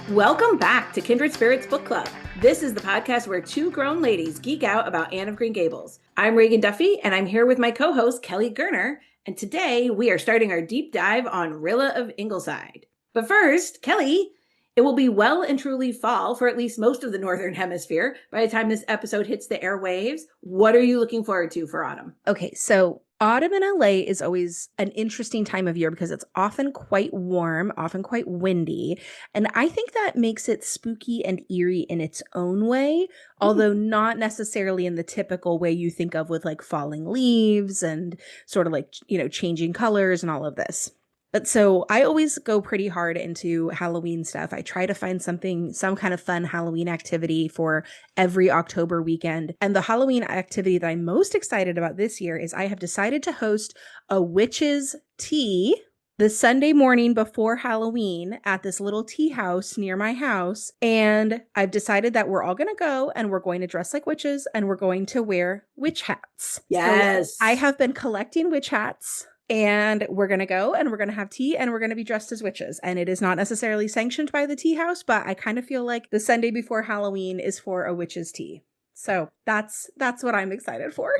Welcome back to Kindred Spirits Book Club. This is the podcast where two grown ladies geek out about Anne of Green Gables. I'm Reagan Duffy, and I'm here with my co-host, Kelly Gerner, and today we are starting our deep dive on Rilla of Ingleside. But first, Kelly, it will be well and truly fall for at least most of the Northern Hemisphere by the time this episode hits the airwaves. What are you looking forward to for autumn? Okay, so autumn in LA is always an interesting time of year because it's often quite warm, often quite windy. And I think that makes it spooky and eerie in its own way, although not necessarily in the typical way you think of with like falling leaves and sort of like, changing colors and all of this. But so I always go pretty hard into Halloween stuff. I try to find some kind of fun Halloween activity for every October weekend. And the Halloween activity that I'm most excited about this year is I have decided to host a witch's tea the Sunday morning before Halloween at this little tea house near my house. And I've decided that we're all going to go and we're going to dress like witches and we're going to wear witch hats. Yes. So I have been collecting witch hats. And we're going to go and we're going to have tea and we're going to be dressed as witches. And it is not necessarily sanctioned by the tea house, but I kind of feel like the Sunday before Halloween is for a witch's tea. So that's what I'm excited for.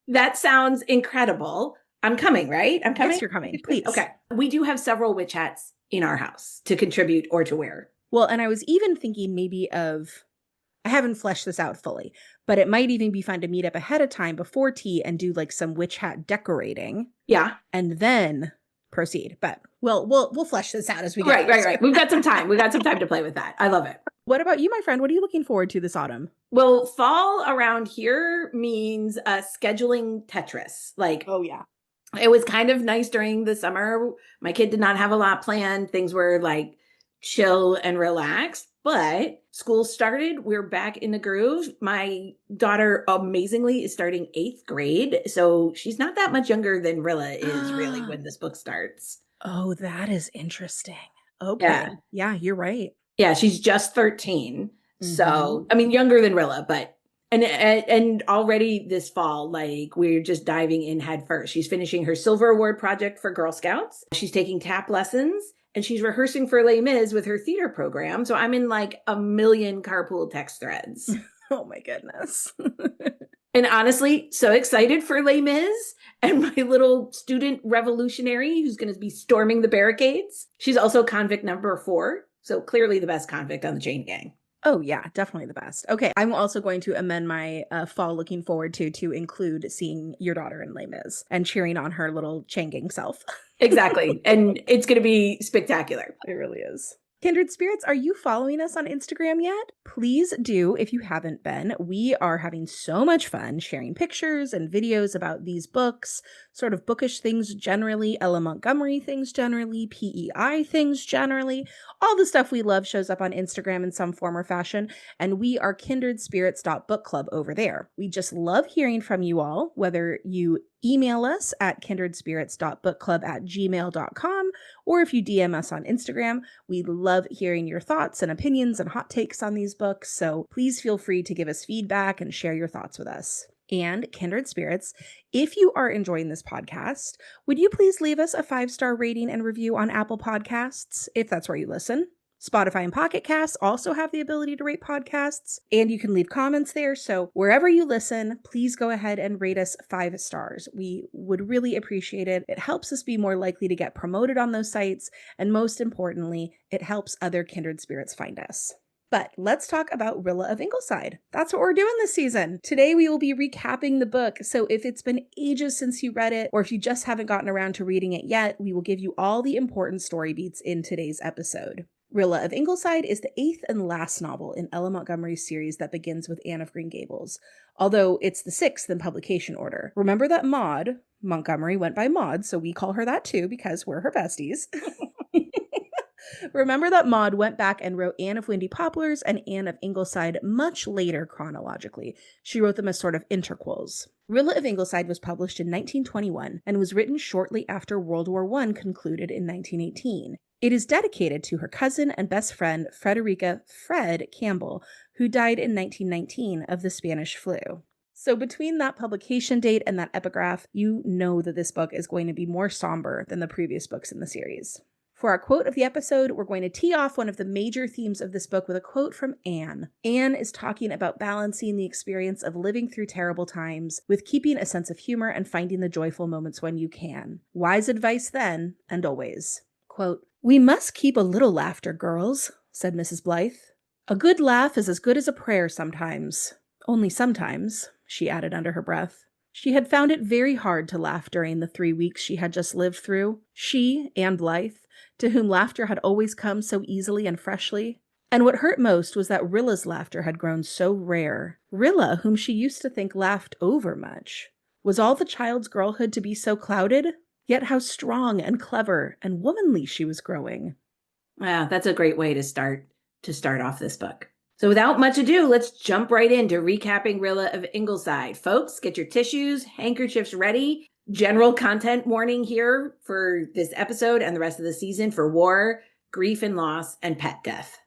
That sounds incredible. I'm coming, right? I'm coming? Yes, you're coming. Please. Okay. We do have several witch hats in our house to contribute or to wear. Well, and I was even thinking maybe I haven't fleshed this out fully, but it might even be fun to meet up ahead of time before tea and do like some witch hat decorating. Yeah. And then proceed. But we'll flesh this out as we go. Right. We've got some time. We've got some time to play with that. I love it. What about you, my friend? What are you looking forward to this autumn? Well, fall around here means scheduling Tetris. Oh, yeah. It was kind of nice during the summer. My kid did not have a lot planned. Things were like chill and relaxed. But school started. We're back in the groove. My daughter, amazingly, is starting 8th grade. So she's not that much younger than Rilla is really when this book starts. Oh, that is interesting. Okay. Yeah, you're right. Yeah, she's just 13. Mm-hmm. So, I mean, younger than Rilla, but and already this fall, like we're just diving in head first. She's finishing her Silver Award project for Girl Scouts. She's taking tap lessons. And she's rehearsing for Les Mis with her theater program. So I'm in like a million carpool text threads. Oh my goodness. And honestly, so excited for Les Mis and my little student revolutionary who's going to be storming the barricades. She's also convict number 4. So clearly the best convict on the chain gang. Oh, yeah, definitely the best. Okay, I'm also going to amend my fall looking forward to include seeing your daughter in Les Mis and cheering on her little chain gang self. Exactly. And it's going to be spectacular. It really is. Kindred Spirits, are you following us on Instagram yet? Please do if you haven't been. We are having so much fun sharing pictures and videos about these books, sort of bookish things generally, Ella Montgomery things generally, PEI things generally. All the stuff we love shows up on Instagram in some form or fashion, and we are kindredspirits.bookclub over there. We just love hearing from you all, whether you email us at kindredspirits.bookclub@gmail.com, or if you DM us on Instagram. We love hearing your thoughts and opinions and hot takes on these books, so please feel free to give us feedback and share your thoughts with us. And Kindred Spirits, if you are enjoying this podcast, would you please leave us a 5-star rating and review on Apple Podcasts, if that's where you listen? Spotify and Pocket Casts also have the ability to rate podcasts, and you can leave comments there. So wherever you listen, please go ahead and rate us 5 stars. We would really appreciate it. It helps us be more likely to get promoted on those sites, and most importantly, it helps other Kindred Spirits find us. But let's talk about Rilla of Ingleside. That's what we're doing this season. Today we will be recapping the book, so if it's been ages since you read it, or if you just haven't gotten around to reading it yet, we will give you all the important story beats in today's episode. Rilla of Ingleside is the 8th and last novel in Ella Montgomery's series that begins with Anne of Green Gables, although it's the 6th in publication order. Remember that Maud, Montgomery went by Maud, so we call her that too because we're her besties. Remember that Maud went back and wrote Anne of Windy Poplars and Anne of Ingleside much later chronologically. She wrote them as sort of interquels. Rilla of Ingleside was published in 1921 and was written shortly after World War I concluded in 1918. It is dedicated to her cousin and best friend, Frederica "Fred" Campbell, who died in 1919 of the Spanish flu. So between that publication date and that epigraph, you know that this book is going to be more somber than the previous books in the series. For our quote of the episode, we're going to tee off one of the major themes of this book with a quote from Anne. Anne is talking about balancing the experience of living through terrible times with keeping a sense of humor and finding the joyful moments when you can. Wise advice then and always. Quote, "We must keep a little laughter, girls," said Mrs. Blythe. "A good laugh is as good as a prayer sometimes. Only sometimes," she added under her breath. She had found it very hard to laugh during the 3 weeks she had just lived through. She, Anne Blythe, to whom laughter had always come so easily and freshly. And what hurt most was that Rilla's laughter had grown so rare. Rilla, whom she used to think laughed overmuch. Was all the child's girlhood to be so clouded? Yet how strong and clever and womanly she was growing. Wow, that's a great way to start off this book. So without much ado, let's jump right into recapping Rilla of Ingleside. Folks, get your tissues, handkerchiefs ready. General content warning here for this episode and the rest of the season for war, grief and loss, and pet death.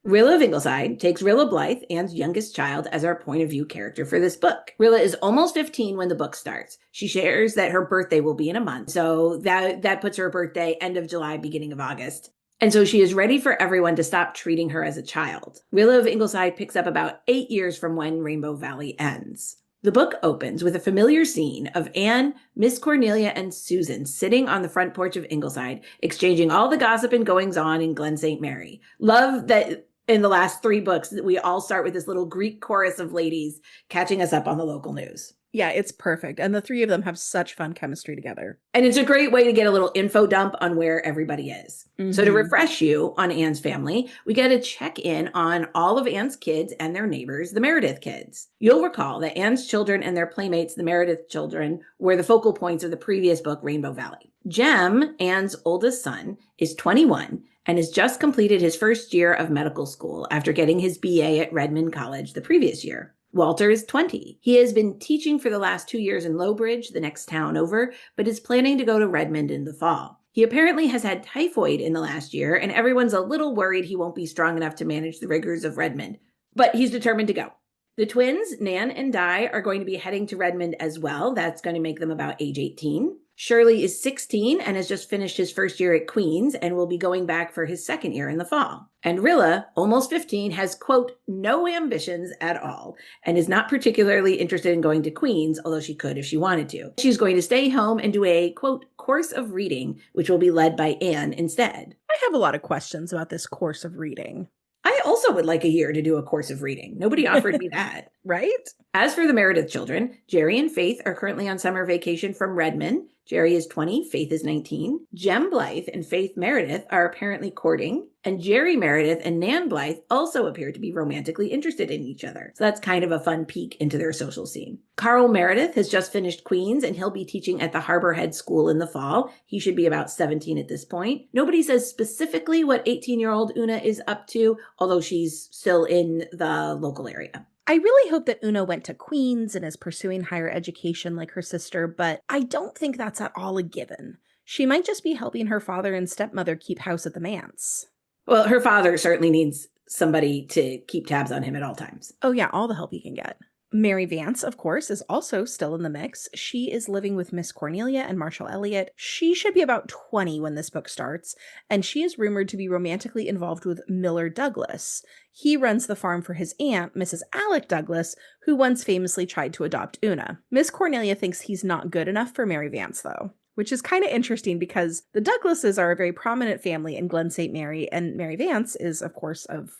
Rilla of Ingleside takes Rilla Blythe, Anne's youngest child, as our point of view character for this book. Rilla is almost 15 when the book starts. She shares that her birthday will be in a month, so that puts her birthday end of July, beginning of August. And so she is ready for everyone to stop treating her as a child. Rilla of Ingleside picks up about 8 years from when Rainbow Valley ends. The book opens with a familiar scene of Anne, Miss Cornelia, and Susan sitting on the front porch of Ingleside, exchanging all the gossip and goings-on in Glen St. Mary. Love that in the last 3 books, we all start with this little Greek chorus of ladies catching us up on the local news. Yeah, it's perfect. And the 3 of them have such fun chemistry together. And it's a great way to get a little info dump on where everybody is. Mm-hmm. So to refresh you on Anne's family, we get a check-in on all of Anne's kids and their neighbors, the Meredith kids. You'll recall that Anne's children and their playmates, the Meredith children, were the focal points of the previous book, Rainbow Valley. Jem, Anne's oldest son, is 21 and has just completed his first year of medical school after getting his BA at Redmond College the previous year. Walter is 20. He has been teaching for the last 2 years in Lowbridge, the next town over, but is planning to go to Redmond in the fall. He apparently has had typhoid in the last year, and everyone's a little worried he won't be strong enough to manage the rigors of Redmond, but he's determined to go. The twins, Nan and Di, are going to be heading to Redmond as well. That's going to make them about age 18. Shirley is 16 and has just finished his first year at Queen's and will be going back for his second year in the fall. And Rilla, almost 15, has, quote, no ambitions at all and is not particularly interested in going to Queen's, although she could if she wanted to. She's going to stay home and do a, quote, course of reading, which will be led by Anne instead. I have a lot of questions about this course of reading. I also would like a year to do a course of reading. Nobody offered me that. Right? As for the Meredith children, Jerry and Faith are currently on summer vacation from Redmond. Jerry is 20, Faith is 19. Jem Blythe and Faith Meredith are apparently courting, and Jerry Meredith and Nan Blythe also appear to be romantically interested in each other. So that's kind of a fun peek into their social scene. Carl Meredith has just finished Queen's, and he'll be teaching at the Harbor Head School in the fall. He should be about 17 at this point. Nobody says specifically what 18-year-old Una is up to, although she's still in the local area. I really hope that Una went to Queen's and is pursuing higher education like her sister, but I don't think that's at all a given. She might just be helping her father and stepmother keep house at the manse. Well, her father certainly needs somebody to keep tabs on him at all times. Oh yeah, all the help he can get. Mary Vance, of course, is also still in the mix. She is living with Miss Cornelia and Marshall Elliott. She should be about 20 when this book starts, and she is rumored to be romantically involved with Miller Douglas. He runs the farm for his aunt, Mrs. Alec Douglas, who once famously tried to adopt Una. Miss Cornelia thinks he's not good enough for Mary Vance, though, which is kind of interesting because the Douglases are a very prominent family in Glen St. Mary, and Mary Vance is, of course, of,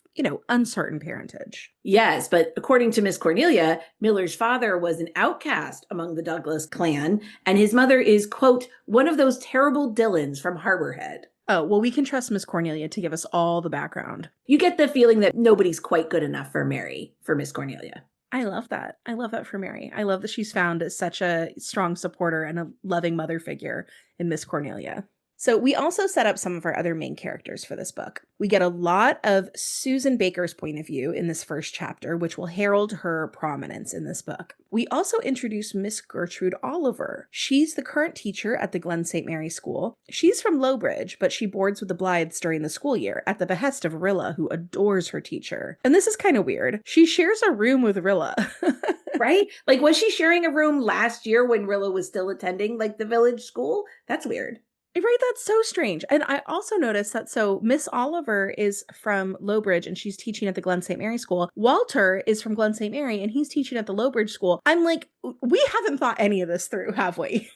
uncertain parentage. Yes, but according to Miss Cornelia, Miller's father was an outcast among the Douglas clan, and his mother is, quote, one of those terrible Dylans from Harbor Head. Oh, well, we can trust Miss Cornelia to give us all the background. You get the feeling that nobody's quite good enough for Miss Cornelia. I love that. I love that for Mary. I love that she's found such a strong supporter and a loving mother figure in Miss Cornelia. So we also set up some of our other main characters for this book. We get a lot of Susan Baker's point of view in this first chapter, which will herald her prominence in this book. We also introduce Miss Gertrude Oliver. She's the current teacher at the Glen St. Mary School. She's from Lowbridge, but she boards with the Blythes during the school year at the behest of Rilla, who adores her teacher. And this is kind of weird. She shares a room with Rilla. Right? Like, was she sharing a room last year when Rilla was still attending, the village school? That's weird. Right, that's so strange. And I also noticed that so Miss Oliver is from Lowbridge and she's teaching at the Glen St. Mary School. Walter is from Glen St. Mary and he's teaching at the Lowbridge School. I'm like, we haven't thought any of this through, have we?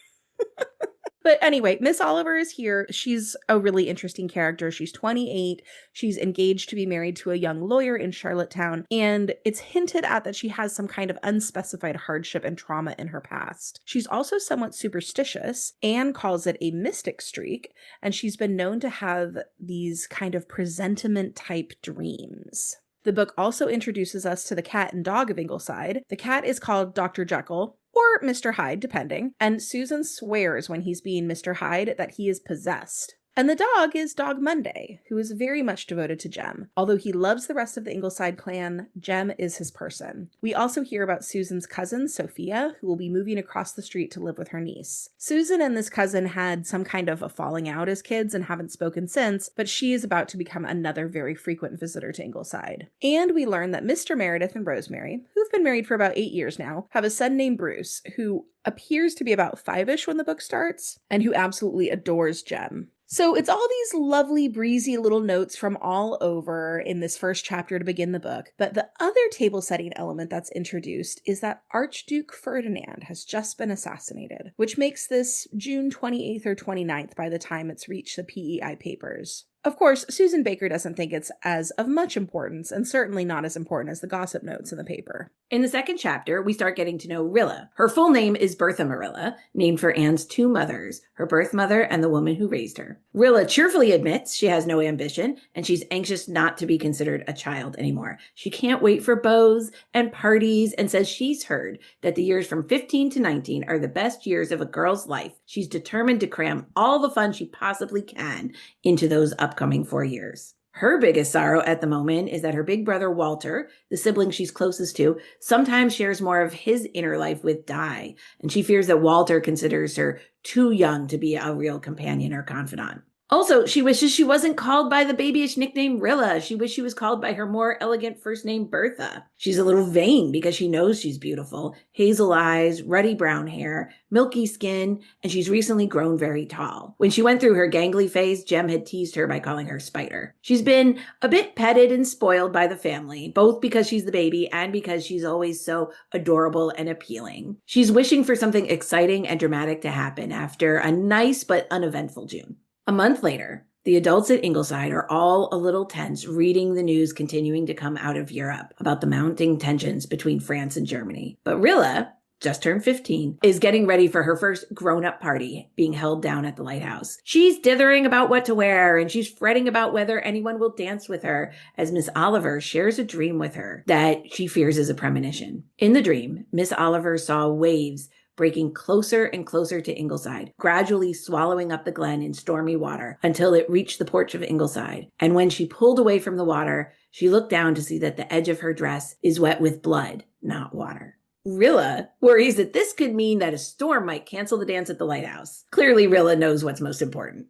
But anyway, Miss Oliver is here. She's a really interesting character. She's 28. She's engaged to be married to a young lawyer in Charlottetown. And it's hinted at that she has some kind of unspecified hardship and trauma in her past. She's also somewhat superstitious. Anne calls it a mystic streak. And she's been known to have these kind of presentiment type dreams. The book also introduces us to the cat and dog of Ingleside. The cat is called Dr. Jekyll, or Mr. Hyde, depending, and Susan swears when he's being Mr. Hyde that he is possessed. And the dog is Dog Monday, who is very much devoted to Jem. Although he loves the rest of the Ingleside clan, Jem is his person. We also hear about Susan's cousin, Sophia, who will be moving across the street to live with her niece. Susan and this cousin had some kind of a falling out as kids and haven't spoken since, but she is about to become another very frequent visitor to Ingleside. And we learn that Mr. Meredith and Rosemary, who've been married for about 8 years now, have a son named Bruce, who appears to be about 5-ish when the book starts, and who absolutely adores Jem. So it's all these lovely, breezy little notes from all over in this first chapter to begin the book. But the other table setting element that's introduced is that Archduke Ferdinand has just been assassinated, which makes this June 28th or 29th by the time it's reached the PEI papers. Of course, Susan Baker doesn't think it's as of much importance, and certainly not as important as the gossip notes in the paper. In the second chapter, we start getting to know Rilla. Her full name is Bertha Marilla, named for Anne's two mothers, her birth mother and the woman who raised her. Rilla cheerfully admits she has no ambition, and she's anxious not to be considered a child anymore. She can't wait for beaux and parties, and says she's heard that the years from 15 to 19 are the best years of a girl's life. She's determined to cram all the fun she possibly can into those upcoming 4 years. Her biggest sorrow at the moment is that her big brother Walter, the sibling she's closest to, sometimes shares more of his inner life with Di, and she fears that Walter considers her too young to be a real companion or confidant. Also, she wishes she wasn't called by the babyish nickname Rilla. She wishes she was called by her more elegant first name Bertha. She's a little vain because she knows she's beautiful. Hazel eyes, ruddy brown hair, milky skin, and she's recently grown very tall. When she went through her gangly phase, Jem had teased her by calling her Spider. She's been a bit petted and spoiled by the family, both because she's the baby and because she's always so adorable and appealing. She's wishing for something exciting and dramatic to happen after a nice but uneventful June. A month later, the adults at Ingleside are all a little tense reading the news continuing to come out of Europe about the mounting tensions between France and Germany. But Rilla, just turned 15, is getting ready for her first grown-up party being held down at the lighthouse. She's dithering about what to wear, and she's fretting about whether anyone will dance with her as Miss Oliver shares a dream with her that she fears is a premonition. In the dream, Miss Oliver saw waves breaking closer and closer to Ingleside, gradually swallowing up the glen in stormy water until it reached the porch of Ingleside. And when she pulled away from the water, she looked down to see that the edge of her dress is wet with blood, not water. Rilla worries that this could mean that a storm might cancel the dance at the lighthouse. Clearly, Rilla knows what's most important.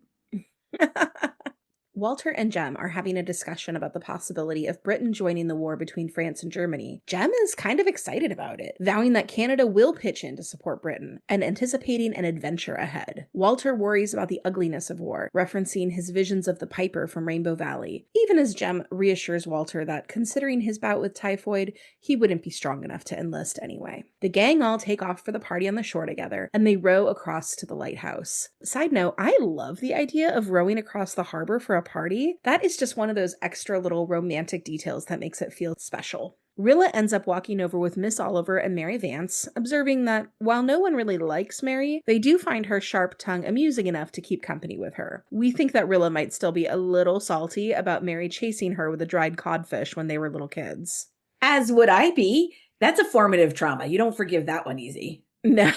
Walter and Jem are having a discussion about the possibility of Britain joining the war between France and Germany. Jem is kind of excited about it, vowing that Canada will pitch in to support Britain, and anticipating an adventure ahead. Walter worries about the ugliness of war, referencing his visions of the Piper from Rainbow Valley, even as Jem reassures Walter that, considering his bout with typhoid, he wouldn't be strong enough to enlist anyway. The gang all take off for the party on the shore together, and they row across to the lighthouse. Side note, I love the idea of rowing across the harbor for a party. That is just one of those extra little romantic details that makes it feel special. Rilla ends up walking over with Miss Oliver and Mary Vance, observing that while no one really likes Mary, they do find her sharp tongue amusing enough to keep company with her. We think that Rilla might still be a little salty about Mary chasing her with a dried codfish when they were little kids. As would I be. That's a formative trauma. You don't forgive that one easy. No,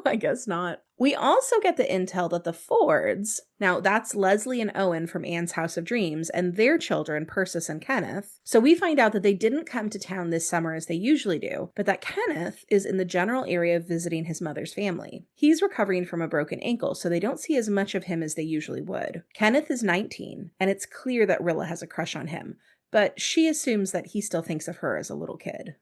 I guess not. We also get the intel that the Fords, now that's Leslie and Owen from Anne's House of Dreams, and their children, Persis and Kenneth. So we find out that they didn't come to town this summer as they usually do, but that Kenneth is in the general area visiting his mother's family. He's recovering from a broken ankle, so they don't see as much of him as they usually would. Kenneth is 19, and it's clear that Rilla has a crush on him, but she assumes that he still thinks of her as a little kid.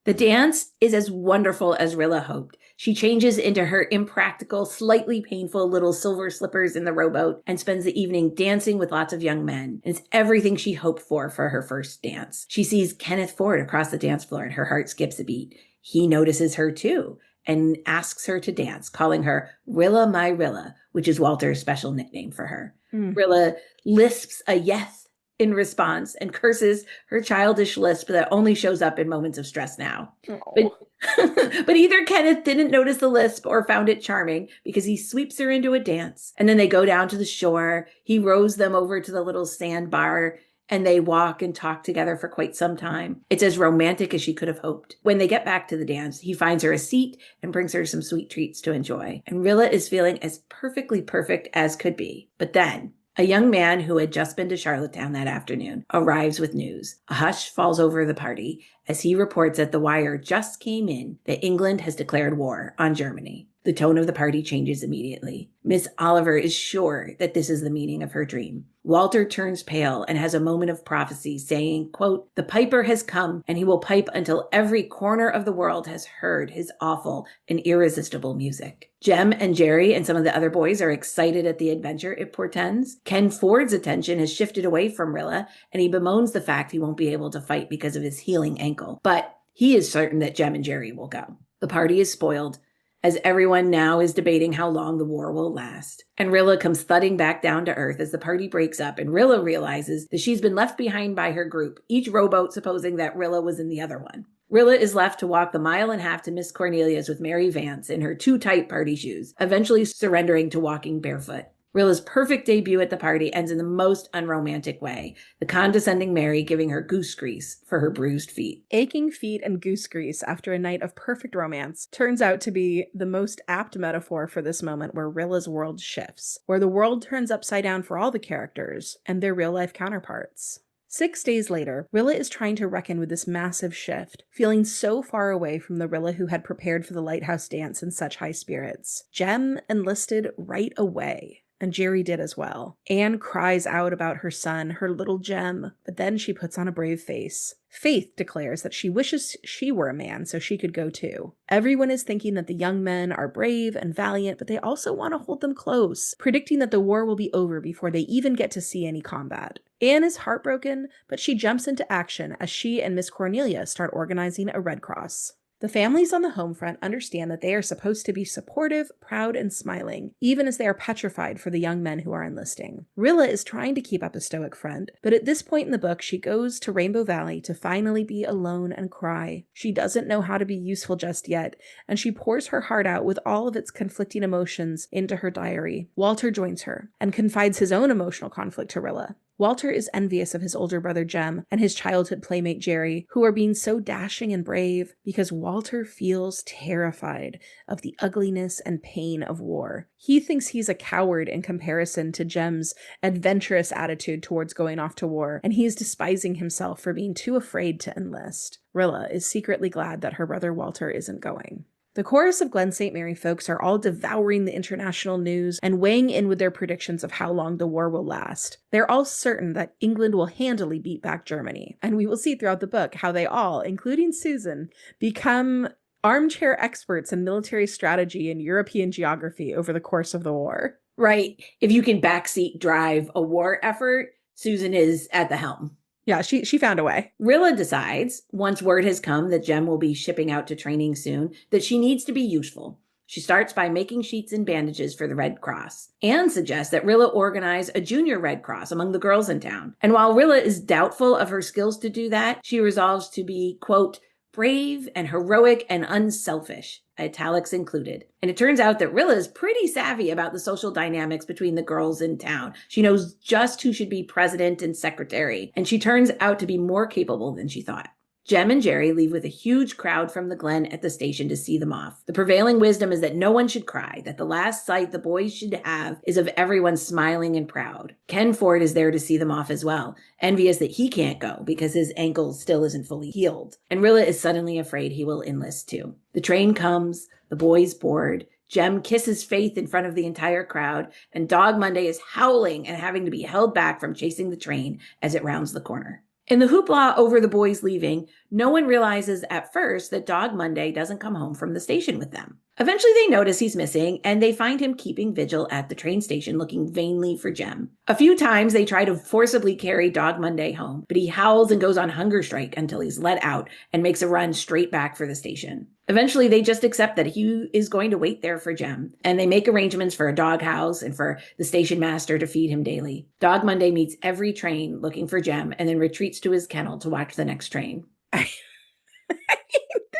The dance is as wonderful as Rilla hoped. She changes into her impractical, slightly painful little silver slippers in the rowboat and spends the evening dancing with lots of young men. It's everything she hoped for her first dance. She sees Kenneth Ford across the dance floor and her heart skips a beat. He notices her too and asks her to dance, calling her Rilla my Rilla, which is Walter's special nickname for her. Rilla lisps a yes in response and curses her childish lisp that only shows up in moments of stress now. But either Kenneth didn't notice the lisp or found it charming because he sweeps her into a dance. And then they go down to the shore. He rows them over to the little sandbar and they walk and talk together for quite some time. It's as romantic as she could have hoped. When they get back to the dance, he finds her a seat and brings her some sweet treats to enjoy. And Rilla is feeling as perfectly perfect as could be. But then a young man who had just been to Charlottetown that afternoon arrives with news. A hush falls over the party as he reports that the wire just came in that England has declared war on Germany. The tone of the party changes immediately. Miss Oliver is sure that this is the meaning of her dream. Walter turns pale and has a moment of prophecy saying, quote, "The piper has come and he will pipe until every corner of the world has heard his awful and irresistible music." Jem and Jerry and some of the other boys are excited at the adventure it portends. Ken Ford's attention has shifted away from Rilla and he bemoans the fact he won't be able to fight because of his healing ankle. But he is certain that Jem and Jerry will go. The party is spoiled, as everyone now is debating how long the war will last. And Rilla comes thudding back down to earth as the party breaks up, and Rilla realizes that she's been left behind by her group, each rowboat supposing that Rilla was in the other one. Rilla is left to walk the mile and a half to Miss Cornelia's with Mary Vance in her too tight party shoes, eventually surrendering to walking barefoot. Rilla's perfect debut at the party ends in the most unromantic way, the condescending Mary giving her goose grease for her bruised feet. Aching feet and goose grease after a night of perfect romance turns out to be the most apt metaphor for this moment where Rilla's world shifts, where the world turns upside down for all the characters and their real-life counterparts. 6 days later, Rilla is trying to reckon with this massive shift, feeling so far away from the Rilla who had prepared for the lighthouse dance in such high spirits. Jem enlisted right away, and Jerry did as well. Anne cries out about her son, her little Jem, but then she puts on a brave face. Faith declares that she wishes she were a man so she could go too. Everyone is thinking that the young men are brave and valiant, but they also want to hold them close, predicting that the war will be over before they even get to see any combat. Anne is heartbroken, but she jumps into action as she and Miss Cornelia start organizing a Red Cross. The families on the home front understand that they are supposed to be supportive, proud, and smiling, even as they are petrified for the young men who are enlisting. Rilla is trying to keep up a stoic front, but at this point in the book, she goes to Rainbow Valley to finally be alone and cry. She doesn't know how to be useful just yet, and she pours her heart out with all of its conflicting emotions into her diary. Walter joins her and confides his own emotional conflict to Rilla. Walter is envious of his older brother Jem and his childhood playmate Jerry, who are being so dashing and brave, because Walter feels terrified of the ugliness and pain of war. He thinks he's a coward in comparison to Jem's adventurous attitude towards going off to war, and he is despising himself for being too afraid to enlist. Rilla is secretly glad that her brother Walter isn't going. The chorus of Glen St. Mary folks are all devouring the international news and weighing in with their predictions of how long the war will last. They're all certain that England will handily beat back Germany, and we will see throughout the book how they all, including Susan, become armchair experts in military strategy and European geography over the course of the war. Right. If you can backseat drive a war effort, Susan is at the helm. Yeah, she found a way. Rilla decides, once word has come that Jem will be shipping out to training soon, that she needs to be useful. She starts by making sheets and bandages for the Red Cross. Anne suggests that Rilla organize a junior Red Cross among the girls in town. And while Rilla is doubtful of her skills to do that, she resolves to be, quote, brave and heroic and unselfish, italics included. And it turns out that Rilla is pretty savvy about the social dynamics between the girls in town. She knows just who should be president and secretary, and she turns out to be more capable than she thought. Jem and Jerry leave with a huge crowd from the Glen at the station to see them off. The prevailing wisdom is that no one should cry, that the last sight the boys should have is of everyone smiling and proud. Ken Ford is there to see them off as well, envious that he can't go because his ankle still isn't fully healed. And Rilla is suddenly afraid he will enlist too. The train comes, the boys board, Jem kisses Faith in front of the entire crowd, and Dog Monday is howling and having to be held back from chasing the train as it rounds the corner. In the hoopla over the boys leaving, no one realizes at first that Dog Monday doesn't come home from the station with them. Eventually, they notice he's missing and they find him keeping vigil at the train station looking vainly for Jem. A few times they try to forcibly carry Dog Monday home, but he howls and goes on hunger strike until he's let out and makes a run straight back for the station. Eventually, they just accept that he is going to wait there for Jem, and they make arrangements for a dog house and for the station master to feed him daily. Dog Monday meets every train looking for Jem and then retreats to his kennel to watch the next train.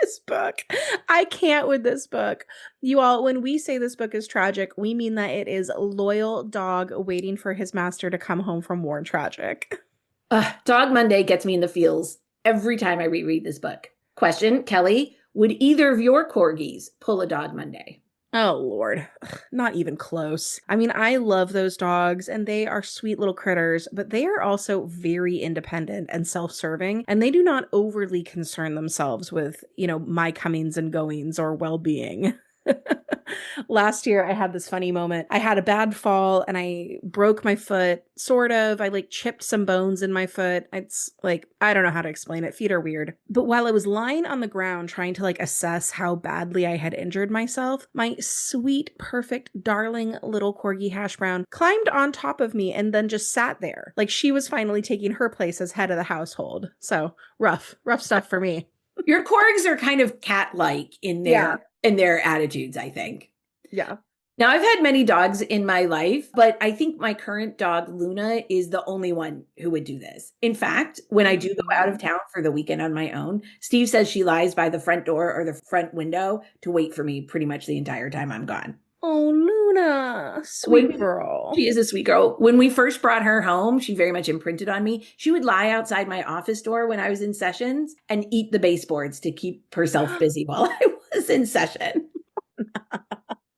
This book. I can't with this book. You all, when we say this book is tragic, we mean that it is a loyal dog waiting for his master to come home from war tragic. Dog Monday gets me in the feels every time I reread this book. Question, Kelly, would either of your corgis pull a Dog Monday? Oh, Lord. Not even close. I mean, I love those dogs and they are sweet little critters, but they are also very independent and self-serving, and they do not overly concern themselves with, my comings and goings or well-being. Last year, I had this funny moment. I had a bad fall and I broke my foot, sort of. I chipped some bones in my foot. It's I don't know how to explain it. Feet are weird. But while I was lying on the ground trying to assess how badly I had injured myself, my sweet, perfect, darling little corgi hash brown climbed on top of me and then just sat there. She was finally taking her place as head of the household. So rough stuff for me. Your corgs are kind of cat-like in their attitudes, I think. Yeah. Now, I've had many dogs in my life, but I think my current dog, Luna, is the only one who would do this. In fact, when I do go out of town for the weekend on my own, Steve says she lies by the front door or the front window to wait for me pretty much the entire time I'm gone. Oh, Luna, sweet girl. She is a sweet girl. When we first brought her home, she very much imprinted on me. She would lie outside my office door when I was in sessions and eat the baseboards to keep herself busy while I was in session.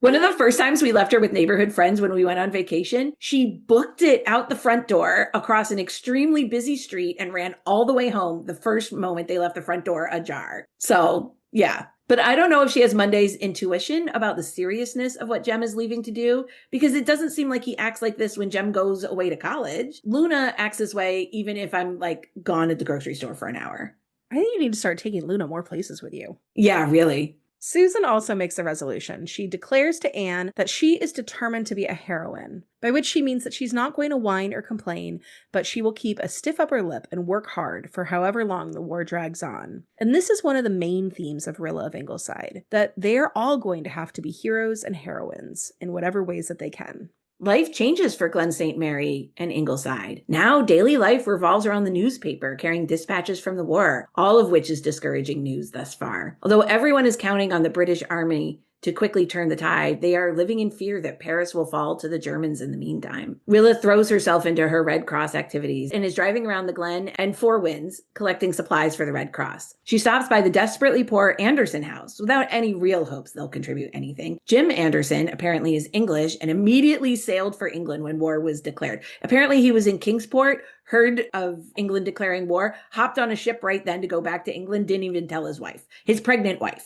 One of the first times we left her with neighborhood friends when we went on vacation, she booked it out the front door across an extremely busy street and ran all the way home the first moment they left the front door ajar. So, yeah. But I don't know if she has Monday's intuition about the seriousness of what Jem is leaving to do, because it doesn't seem like he acts like this when Jem goes away to college. Luna acts this way even if I'm gone at the grocery store for an hour. I think you need to start taking Luna more places with you. Yeah, really. Susan also makes a resolution. She declares to Anne that she is determined to be a heroine, by which she means that she's not going to whine or complain, but she will keep a stiff upper lip and work hard for however long the war drags on. And this is one of the main themes of Rilla of Ingleside, that they're all going to have to be heroes and heroines in whatever ways that they can. Life changes for Glen St. Mary and Ingleside. Now, daily life revolves around the newspaper carrying dispatches from the war, all of which is discouraging news thus far. Although everyone is counting on the British Army to quickly turn the tide, they are living in fear that Paris will fall to the Germans in the meantime. Rilla throws herself into her Red Cross activities and is driving around the Glen and Four Winds collecting supplies for the Red Cross. She stops by the desperately poor Anderson house without any real hopes they'll contribute anything. Jim Anderson apparently is English and immediately sailed for England when war was declared. Apparently he was in Kingsport, heard of England declaring war, hopped on a ship right then to go back to England, didn't even tell his wife. His pregnant wife.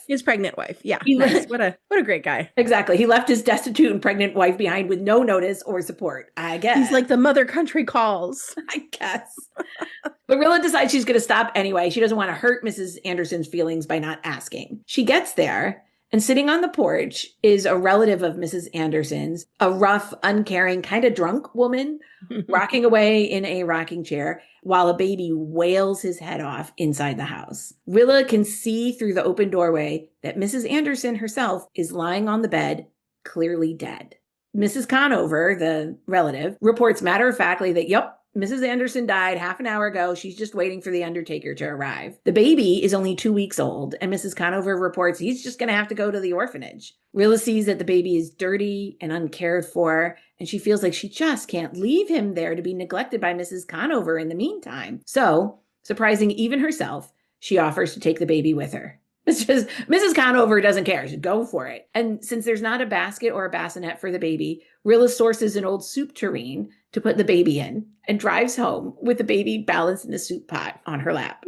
Yeah. Nice. What a great guy. Exactly. He left his destitute and pregnant wife behind with no notice or support, I guess. He's like the mother country calls. I guess. But Rilla decides she's going to stop anyway. She doesn't want to hurt Mrs. Anderson's feelings by not asking. She gets there, and sitting on the porch is a relative of Mrs. Anderson's, a rough, uncaring, kind of drunk woman, rocking away in a rocking chair while a baby wails his head off inside the house. Rilla can see through the open doorway that Mrs. Anderson herself is lying on the bed, clearly dead. Mrs. Conover, the relative, reports matter-of-factly that, yep, Mrs. Anderson died half an hour ago. She's just waiting for the undertaker to arrive. The baby is only 2 weeks old, and Mrs. Conover reports he's just going to have to go to the orphanage. Rilla sees that the baby is dirty and uncared for, and she feels like she just can't leave him there to be neglected by Mrs. Conover in the meantime. So, surprising even herself, she offers to take the baby with her. It's just, Mrs. Conover doesn't care. She'd go for it. And since there's not a basket or a bassinet for the baby, Rilla sources an old soup tureen to put the baby in and drives home with the baby balanced in a soup pot on her lap.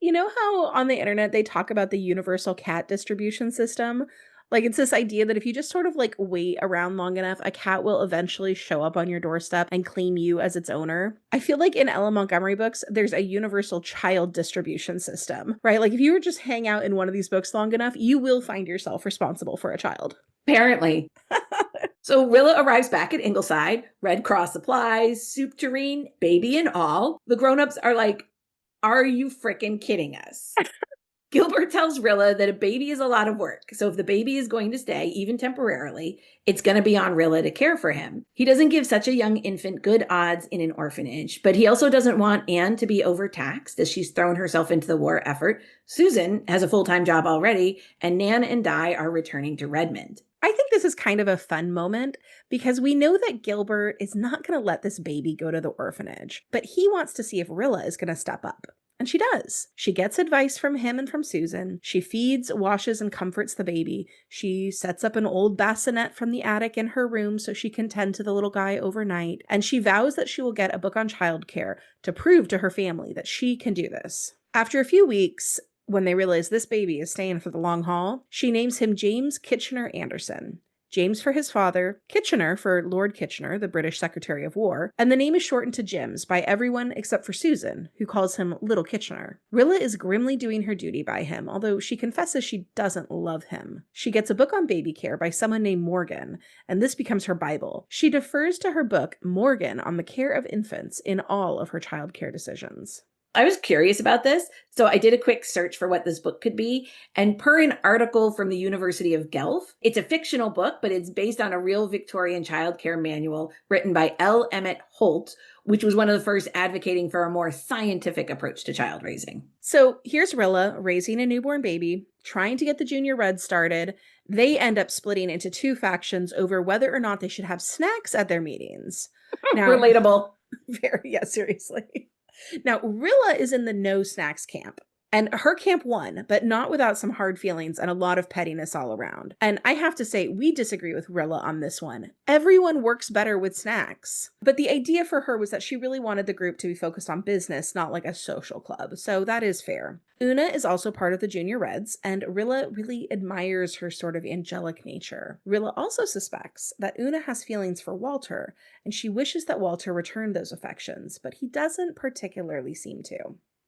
You know how on the internet they talk about the universal cat distribution system? Like, it's this idea that if you just sort of like wait around long enough, a cat will eventually show up on your doorstep and claim you as its owner. I feel like in Ella Montgomery books, there's a universal child distribution system, right? Like, if you were just hang out in one of these books long enough, you will find yourself responsible for a child. Apparently. So Rilla arrives back at Ingleside, Red Cross supplies, soup tureen, baby and all. The grown-ups are like, are you freaking kidding us? Gilbert tells Rilla that a baby is a lot of work. So if the baby is going to stay, even temporarily, it's going to be on Rilla to care for him. He doesn't give such a young infant good odds in an orphanage, but he also doesn't want Anne to be overtaxed as she's thrown herself into the war effort. Susan has a full-time job already, and Nan and Di are returning to Redmond. I think this is kind of a fun moment because we know that Gilbert is not going to let this baby go to the orphanage, but he wants to see if Rilla is going to step up. And she does. She gets advice from him and from Susan. She feeds, washes, and comforts the baby. She sets up an old bassinet from the attic in her room so she can tend to the little guy overnight. And she vows that she will get a book on childcare to prove to her family that she can do this. After a few weeks, when they realize this baby is staying for the long haul, she names him James Kitchener Anderson. James for his father, Kitchener for Lord Kitchener, the British Secretary of War, and the name is shortened to Jims by everyone except for Susan, who calls him Little Kitchener. Rilla is grimly doing her duty by him, although she confesses she doesn't love him. She gets a book on baby care by someone named Morgan, and this becomes her Bible. She defers to her book, Morgan, on the care of infants in all of her childcare decisions. I was curious about this, so I did a quick search for what this book could be. And per an article from the University of Guelph, it's a fictional book, but it's based on a real Victorian childcare manual written by L. Emmett Holt, which was one of the first advocating for a more scientific approach to child raising. So here's Rilla raising a newborn baby, trying to get the Junior Reds started. They end up splitting into two factions over whether or not they should have snacks at their meetings. Now, relatable. Yeah, seriously. Now, Rilla is in the no snacks camp, and her camp won, but not without some hard feelings and a lot of pettiness all around. And I have to say, we disagree with Rilla on this one. Everyone works better with snacks. But the idea for her was that she really wanted the group to be focused on business, not like a social club. So that is fair. Una is also part of the Junior Reds, and Rilla really admires her sort of angelic nature. Rilla also suspects that Una has feelings for Walter, and she wishes that Walter returned those affections, but he doesn't particularly seem to.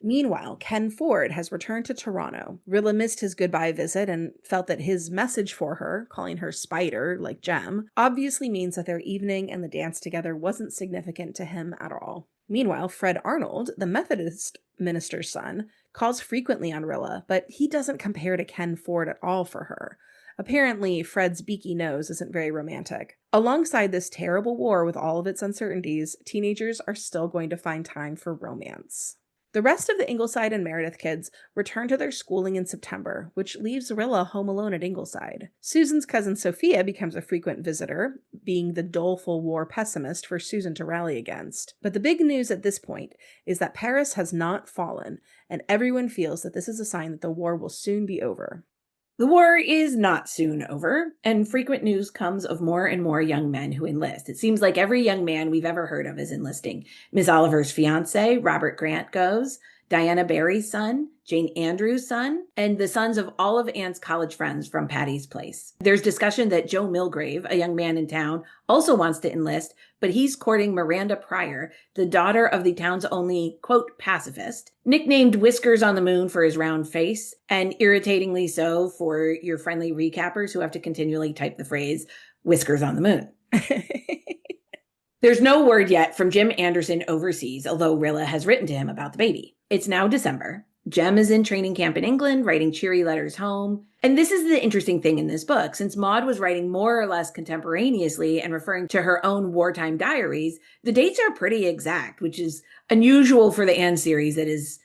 Meanwhile, Ken Ford has returned to Toronto. Rilla missed his goodbye visit and felt that his message for her, calling her Spider, like Jem, obviously means that their evening and the dance together wasn't significant to him at all. Meanwhile, Fred Arnold, the Methodist minister's son, calls frequently on Rilla, but he doesn't compare to Ken Ford at all for her. Apparently, Fred's beaky nose isn't very romantic. Alongside this terrible war with all of its uncertainties, teenagers are still going to find time for romance. The rest of the Ingleside and Meredith kids return to their schooling in September, which leaves Rilla home alone at Ingleside. Susan's cousin Sophia becomes a frequent visitor, being the doleful war pessimist for Susan to rally against. But the big news at this point is that Paris has not fallen, and everyone feels that this is a sign that the war will soon be over. The war is not soon over, and frequent news comes of more and more young men who enlist. It seems like every young man we've ever heard of is enlisting. Miss Oliver's fiancé, Robert Grant, goes. Diana Barry's son, Jane Andrews' son, and the sons of all of Anne's college friends from Patty's Place. There's discussion that Joe Milgrave, a young man in town, also wants to enlist, but he's courting Miranda Pryor, the daughter of the town's only, quote, pacifist, nicknamed Whiskers on the Moon for his round face, and irritatingly so for your friendly recappers who have to continually type the phrase, Whiskers on the Moon. There's no word yet from Jim Anderson overseas, although Rilla has written to him about the baby. It's now December. Jem is in training camp in England, writing cheery letters home. And this is the interesting thing in this book. Since Maud was writing more or less contemporaneously and referring to her own wartime diaries, the dates are pretty exact, which is unusual for the Anne series that has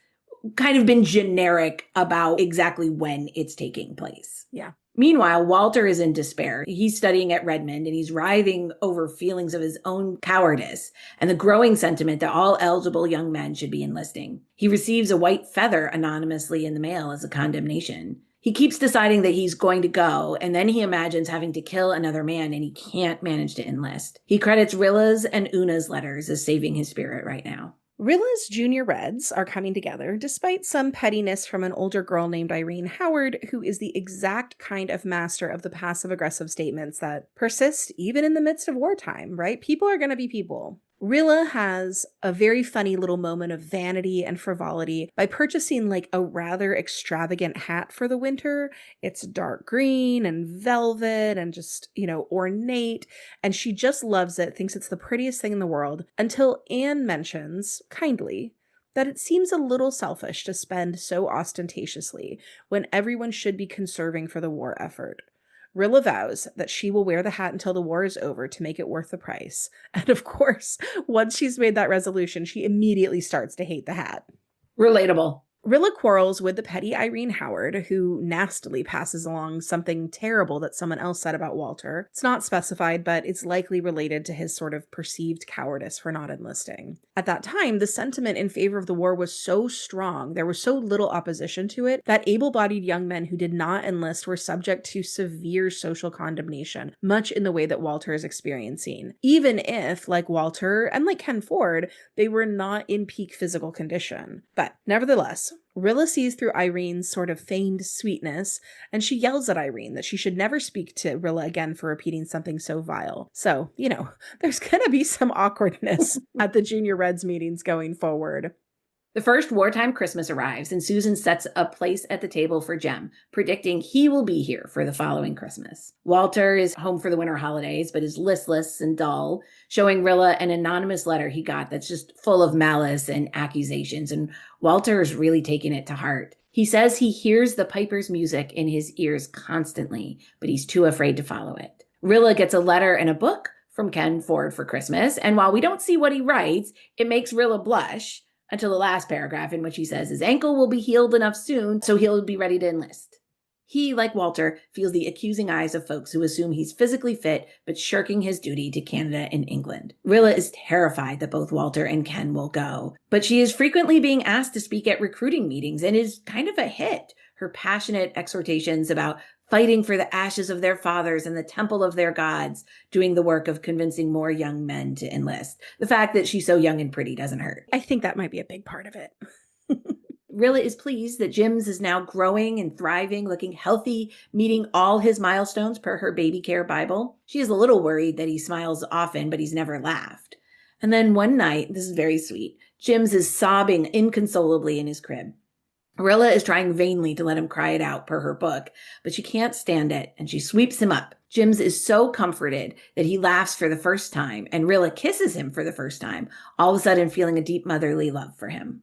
kind of been generic about exactly when it's taking place. Yeah. Meanwhile, Walter is in despair. He's studying at Redmond and he's writhing over feelings of his own cowardice and the growing sentiment that all eligible young men should be enlisting. He receives a white feather anonymously in the mail as a condemnation. He keeps deciding that he's going to go, and then he imagines having to kill another man and he can't manage to enlist. He credits Rilla's and Una's letters as saving his spirit right now. Rilla's junior Reds are coming together despite some pettiness from an older girl named Irene Howard, who is the exact kind of master of the passive-aggressive statements that persist even in the midst of wartime, right? People are going to be people. Rilla has a very funny little moment of vanity and frivolity by purchasing like a rather extravagant hat for the winter. It's dark green and velvet and just, ornate. And she just loves it, thinks it's the prettiest thing in the world, until Anne mentions, kindly, that it seems a little selfish to spend so ostentatiously when everyone should be conserving for the war effort. Rilla vows that she will wear the hat until the war is over to make it worth the price. And of course, once she's made that resolution, she immediately starts to hate the hat. Relatable. Rilla quarrels with the petty Irene Howard, who nastily passes along something terrible that someone else said about Walter. It's not specified, but it's likely related to his sort of perceived cowardice for not enlisting. At that time, the sentiment in favor of the war was so strong, there was so little opposition to it, that able-bodied young men who did not enlist were subject to severe social condemnation, much in the way that Walter is experiencing. Even if, like Walter and like Ken Ford, they were not in peak physical condition. But nevertheless, Rilla sees through Irene's sort of feigned sweetness, and she yells at Irene that she should never speak to Rilla again for repeating something so vile. So, there's gonna be some awkwardness at the Junior Reds meetings going forward. The first wartime Christmas arrives, and Susan sets a place at the table for Jem, predicting he will be here for the following Christmas. Walter is home for the winter holidays, but is listless and dull, showing Rilla an anonymous letter he got that's just full of malice and accusations, and Walter is really taking it to heart. He says he hears the piper's music in his ears constantly, but he's too afraid to follow it. Rilla gets a letter and a book from Ken Ford for Christmas, and while we don't see what he writes, it makes Rilla blush, until the last paragraph in which he says his ankle will be healed enough soon so he'll be ready to enlist. He, like Walter, feels the accusing eyes of folks who assume he's physically fit but shirking his duty to Canada and England. Rilla is terrified that both Walter and Ken will go, but she is frequently being asked to speak at recruiting meetings and is kind of a hit. Her passionate exhortations about fighting for the ashes of their fathers and the temple of their gods, doing the work of convincing more young men to enlist. The fact that she's so young and pretty doesn't hurt. I think that might be a big part of it. Rilla is pleased that Jim's is now growing and thriving, looking healthy, meeting all his milestones per her baby care Bible. She is a little worried that he smiles often, but he's never laughed. And then one night, this is very sweet, Jim's is sobbing inconsolably in his crib. Rilla is trying vainly to let him cry it out per her book, but she can't stand it, and she sweeps him up. Jim's is so comforted that he laughs for the first time, and Rilla kisses him for the first time, all of a sudden feeling a deep motherly love for him.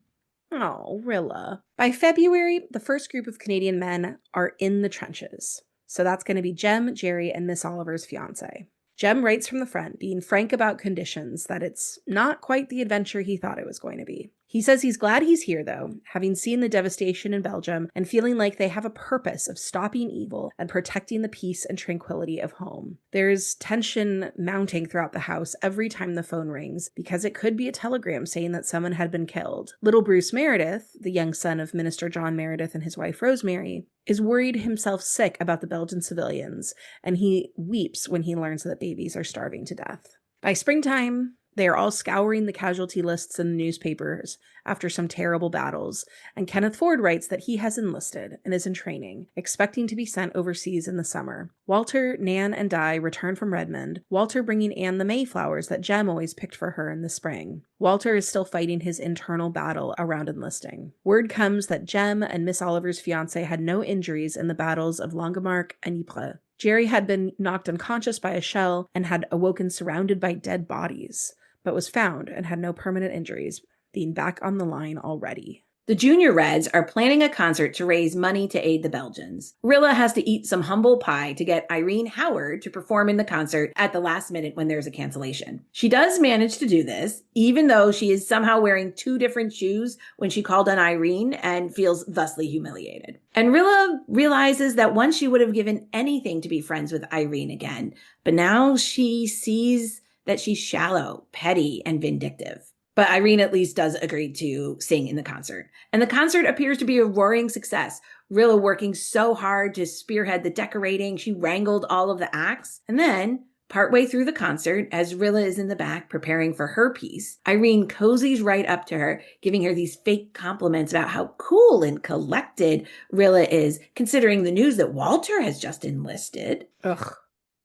Oh, Rilla. By February, the first group of Canadian men are in the trenches. So that's going to be Jem, Jerry, and Miss Oliver's fiance. Jem writes from the front, being frank about conditions, that it's not quite the adventure he thought it was going to be. He says he's glad he's here, though, having seen the devastation in Belgium and feeling like they have a purpose of stopping evil and protecting the peace and tranquility of home. There's tension mounting throughout the house every time the phone rings, because it could be a telegram saying that someone had been killed. Little Bruce Meredith, the young son of Minister John Meredith and his wife Rosemary, is worried himself sick about the Belgian civilians, and he weeps when he learns that babies are starving to death. By springtime, they are all scouring the casualty lists in the newspapers after some terrible battles, and Kenneth Ford writes that he has enlisted and is in training, expecting to be sent overseas in the summer. Walter, Nan, and Di return from Redmond, Walter bringing Anne the Mayflowers that Jem always picked for her in the spring. Walter is still fighting his internal battle around enlisting. Word comes that Jem and Miss Oliver's fiancé had no injuries in the battles of Langemarck and Ypres. Jerry had been knocked unconscious by a shell and had awoken surrounded by dead bodies, but was found and had no permanent injuries, being back on the line already. The Junior Reds are planning a concert to raise money to aid the Belgians. Rilla has to eat some humble pie to get Irene Howard to perform in the concert at the last minute when there's a cancellation. She does manage to do this, even though she is somehow wearing 2 different shoes when she called on Irene and feels thusly humiliated. And Rilla realizes that once she would have given anything to be friends with Irene again, but now she sees that she's shallow, petty, and vindictive. But Irene at least does agree to sing in the concert. And the concert appears to be a roaring success. Rilla working so hard to spearhead the decorating, she wrangled all of the acts. And then, Partway through the concert, as Rilla is in the back preparing for her piece, Irene cozies right up to her, giving her these fake compliments about how cool and collected Rilla is, considering the news that Walter has just enlisted. Ugh.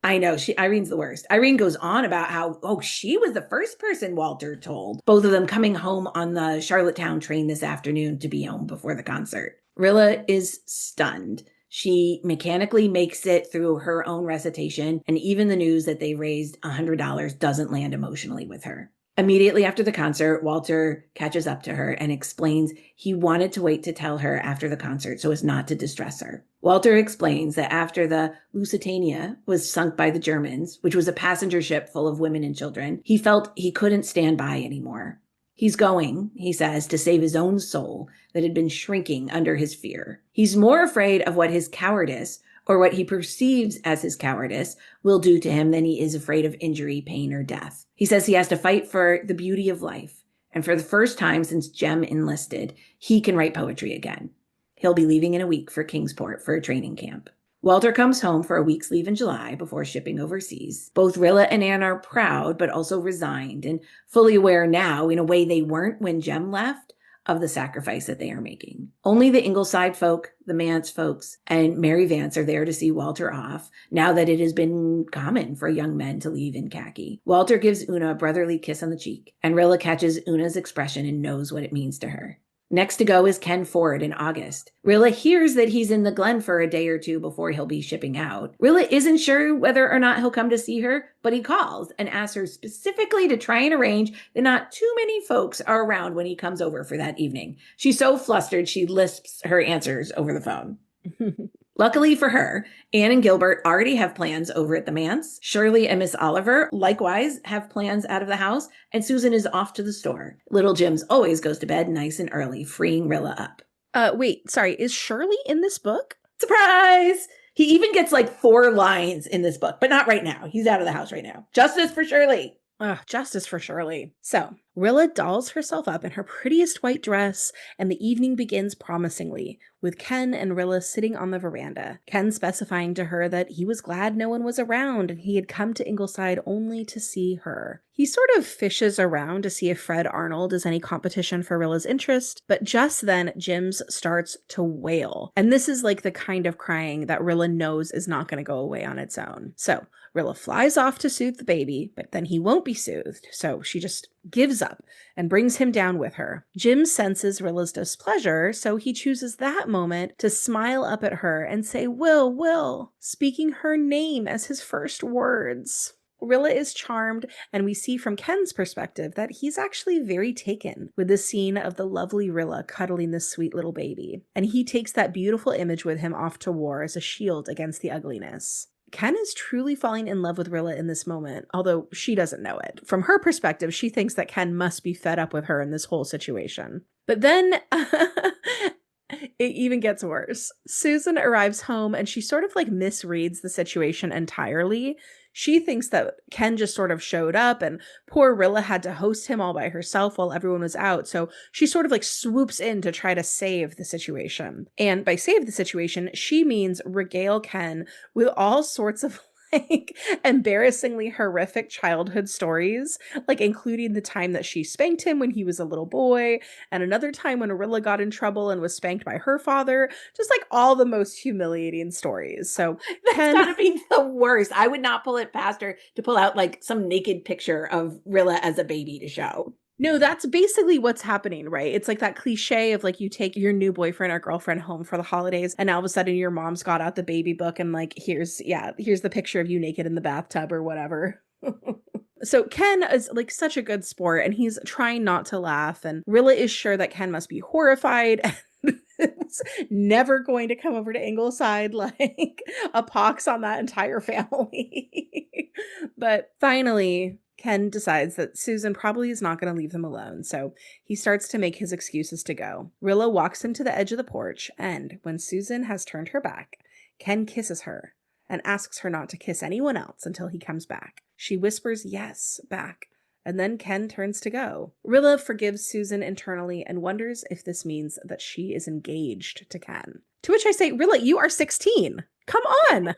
I know, Irene's the worst. Irene goes on about how, she was the first person Walter told. Both of them coming home on the Charlottetown train this afternoon to be home before the concert. Rilla is stunned. She mechanically makes it through her own recitation, and even the news that they raised $100 doesn't land emotionally with her. Immediately after the concert, Walter catches up to her and explains he wanted to wait to tell her after the concert so as not to distress her. Walter explains that after the Lusitania was sunk by the Germans, which was a passenger ship full of women and children, he felt he couldn't stand by anymore. He's going, he says, to save his own soul that had been shrinking under his fear. He's more afraid of what his cowardice, or what he perceives as his cowardice, will do to him than he is afraid of injury, pain, or death. He says he has to fight for the beauty of life. And for the first time since Jem enlisted, he can write poetry again. He'll be leaving in a week for Kingsport for a training camp. Walter comes home for a week's leave in July before shipping overseas. Both Rilla and Anne are proud, but also resigned and fully aware now, in a way they weren't when Jem left, of the sacrifice that they are making. Only the Ingleside folk, the Mance folks, and Mary Vance are there to see Walter off, now that it has been common for young men to leave in khaki. Walter gives Una a brotherly kiss on the cheek, and Rilla catches Una's expression and knows what it means to her. Next to go is Ken Ford in August. Rilla hears that he's in the Glen for a day or two before he'll be shipping out. Rilla isn't sure whether or not he'll come to see her, but he calls and asks her specifically to try and arrange that not too many folks are around when he comes over for that evening. She's so flustered she lisps her answers over the phone. Luckily for her, Anne and Gilbert already have plans over at the Manse. Shirley and Miss Oliver likewise have plans out of the house, and Susan is off to the store. Little Jims always goes to bed nice and early, freeing Rilla up. Wait, sorry, is Shirley in this book? Surprise! He even gets like 4 lines in this book, but not right now. He's out of the house right now. Justice for Shirley. Justice for Shirley. So, Rilla dolls herself up in her prettiest white dress, and the evening begins promisingly, with Ken and Rilla sitting on the veranda. Ken specifying to her that he was glad no one was around and he had come to Ingleside only to see her. He sort of fishes around to see if Fred Arnold is any competition for Rilla's interest, but just then Jims starts to wail. And this is like the kind of crying that Rilla knows is not going to go away on its own. So, Rilla flies off to soothe the baby, but then he won't be soothed, so she just gives up and brings him down with her. Jim senses Rilla's displeasure, so he chooses that moment to smile up at her and say, Will, speaking her name as his first words. Rilla is charmed, and we see from Ken's perspective that he's actually very taken with the scene of the lovely Rilla cuddling this sweet little baby, and he takes that beautiful image with him off to war as a shield against the ugliness. Ken is truly falling in love with Rilla in this moment, although she doesn't know it. From her perspective, she thinks that Ken must be fed up with her in this whole situation. But then it even gets worse. Susan arrives home and she sort of like misreads the situation entirely. She thinks that Ken just sort of showed up and poor Rilla had to host him all by herself while everyone was out. So she sort of like swoops in to try to save the situation. And by save the situation, she means regale Ken with all sorts of like embarrassingly horrific childhood stories, like including the time that she spanked him when he was a little boy, and another time when Rilla got in trouble and was spanked by her father, just like all the most humiliating stories. So that's gotta be the worst. I would not pull it past her to pull out like some naked picture of Rilla as a baby to show. No, that's basically what's happening, right? It's like that cliche of like you take your new boyfriend or girlfriend home for the holidays and all of a sudden your mom's got out the baby book and like, here's the picture of you naked in the bathtub or whatever. So Ken is like such a good sport and he's trying not to laugh, and Rilla is sure that Ken must be horrified and it's never going to come over to Ingleside, like a pox on that entire family. But finally, Ken decides that Susan probably is not going to leave them alone, so he starts to make his excuses to go. Rilla walks him to the edge of the porch, and when Susan has turned her back, Ken kisses her and asks her not to kiss anyone else until he comes back. She whispers yes back, and then Ken turns to go. Rilla forgives Susan internally and wonders if this means that she is engaged to Ken. To which I say, Rilla, you are 16. Come on!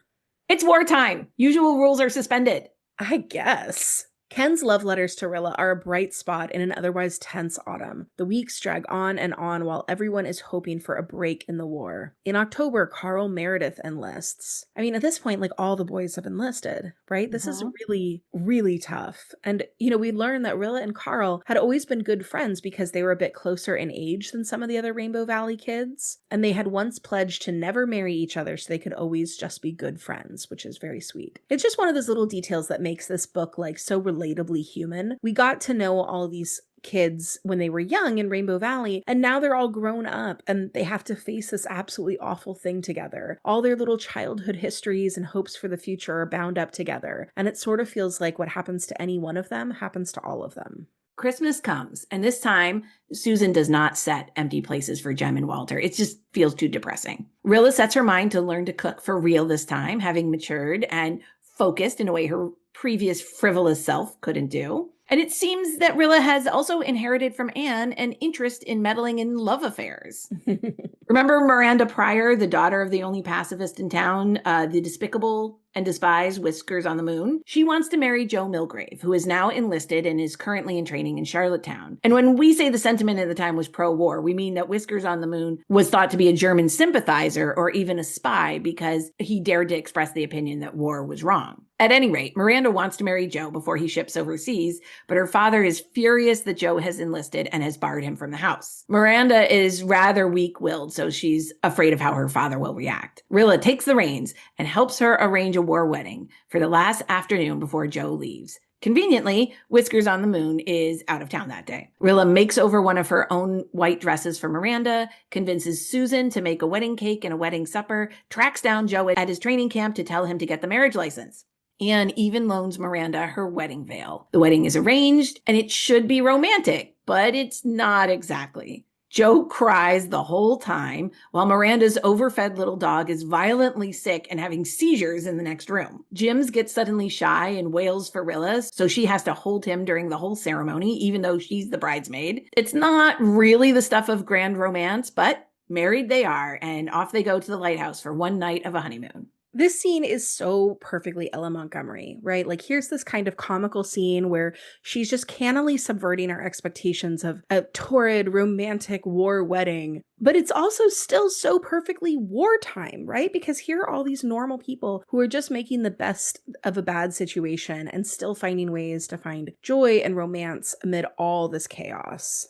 It's wartime. Usual rules are suspended. I guess. Ken's love letters to Rilla are a bright spot in an otherwise tense autumn. The weeks drag on and on while everyone is hoping for a break in the war. In October, Carl Meredith enlists. I mean, at this point, like all the boys have enlisted, right? This is really, really tough. And, we learn that Rilla and Carl had always been good friends because they were a bit closer in age than some of the other Rainbow Valley kids. And they had once pledged to never marry each other so they could always just be good friends, which is very sweet. It's just one of those little details that makes this book like so relatably human. We got to know all these kids when they were young in Rainbow Valley, and now they're all grown up and they have to face this absolutely awful thing together. All their little childhood histories and hopes for the future are bound up together, and it sort of feels like what happens to any one of them happens to all of them. Christmas comes, and this time, Susan does not set empty places for Jem and Walter. It just feels too depressing. Rilla sets her mind to learn to cook for real this time, having matured and focused in a way her previous frivolous self couldn't do. And it seems that Rilla has also inherited from Anne an interest in meddling in love affairs. Remember Miranda Pryor, the daughter of the only pacifist in town, the despicable and despised Whiskers on the Moon? She wants to marry Joe Milgrave, who is now enlisted and is currently in training in Charlottetown. And when we say the sentiment at the time was pro-war, we mean that Whiskers on the Moon was thought to be a German sympathizer or even a spy because he dared to express the opinion that war was wrong. At any rate, Miranda wants to marry Joe before he ships overseas, but her father is furious that Joe has enlisted and has barred him from the house. Miranda is rather weak-willed, so she's afraid of how her father will react. Rilla takes the reins and helps her arrange a war wedding for the last afternoon before Joe leaves. Conveniently, Whiskers on the Moon is out of town that day. Rilla makes over one of her own white dresses for Miranda, convinces Susan to make a wedding cake and a wedding supper, tracks down Joe at his training camp to tell him to get the marriage license. Anne even loans Miranda her wedding veil. The wedding is arranged, and it should be romantic, but it's not exactly. Joe cries the whole time, while Miranda's overfed little dog is violently sick and having seizures in the next room. Jims gets suddenly shy and wails for Rilla, so she has to hold him during the whole ceremony, even though she's the bridesmaid. It's not really the stuff of grand romance, but married they are, and off they go to the lighthouse for one night of a honeymoon. This scene is so perfectly Ella Montgomery, right? Like, here's this kind of comical scene where she's just cannily subverting our expectations of a torrid, romantic war wedding. But it's also still so perfectly wartime, right? Because here are all these normal people who are just making the best of a bad situation and still finding ways to find joy and romance amid all this chaos.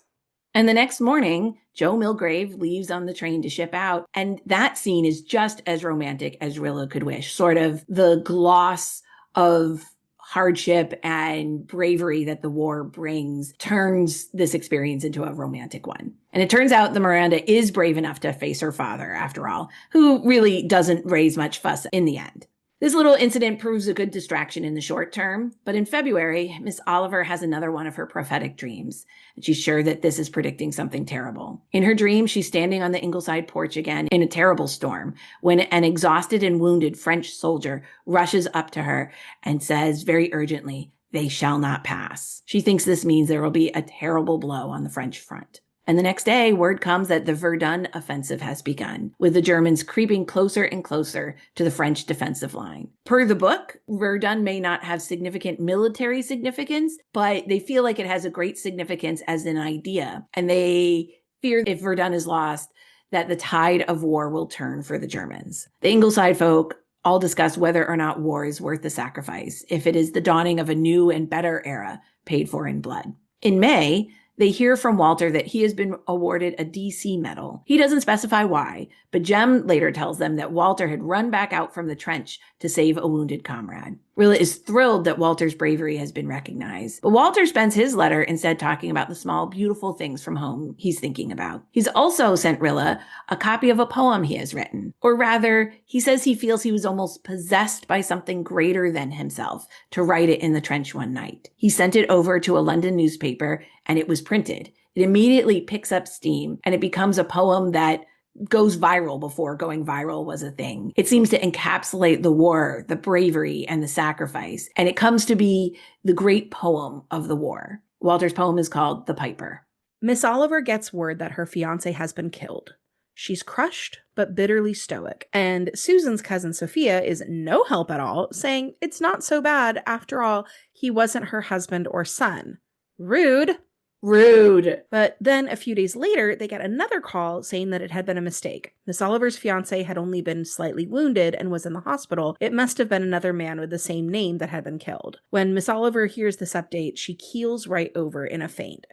And the next morning, Joe Milgrave leaves on the train to ship out. And that scene is just as romantic as Rilla could wish. Sort of the gloss of hardship and bravery that the war brings turns this experience into a romantic one. And it turns out that Miranda is brave enough to face her father, after all, who really doesn't raise much fuss in the end. This little incident proves a good distraction in the short term, but in February, Miss Oliver has another one of her prophetic dreams, and she's sure that this is predicting something terrible. In her dream, she's standing on the Ingleside porch again in a terrible storm when an exhausted and wounded French soldier rushes up to her and says very urgently, "They shall not pass." She thinks this means there will be a terrible blow on the French front. And the next day, word comes that the Verdun offensive has begun, with the Germans creeping closer and closer to the French defensive line. Per the book, Verdun may not have significant military significance, but they feel like it has a great significance as an idea. And they fear if Verdun is lost, that the tide of war will turn for the Germans. The Ingleside folk all discuss whether or not war is worth the sacrifice, if it is the dawning of a new and better era paid for in blood. In May, they hear from Walter that he has been awarded a DC medal. He doesn't specify why, but Jem later tells them that Walter had run back out from the trench to save a wounded comrade. Rilla is thrilled that Walter's bravery has been recognized, but Walter spends his letter instead talking about the small, beautiful things from home he's thinking about. He's also sent Rilla a copy of a poem he has written, or rather, he says he feels he was almost possessed by something greater than himself to write it in the trench one night. He sent it over to a London newspaper, and it was printed. It immediately picks up steam, and it becomes a poem that goes viral before going viral was a thing. It seems to encapsulate the war, the bravery, and the sacrifice, and it comes to be the great poem of the war. Walter's poem is called The Piper. Miss Oliver gets word that her fiancé has been killed. She's crushed, but bitterly stoic. And Susan's cousin Sophia is no help at all, saying it's not so bad. After all, he wasn't her husband or son. Rude. Rude. But then a few days later, they get another call saying that it had been a mistake. Miss Oliver's fiance had only been slightly wounded and was in the hospital. It must have been another man with the same name that had been killed. When Miss Oliver hears this update, she keels right over in a faint.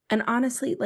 And honestly,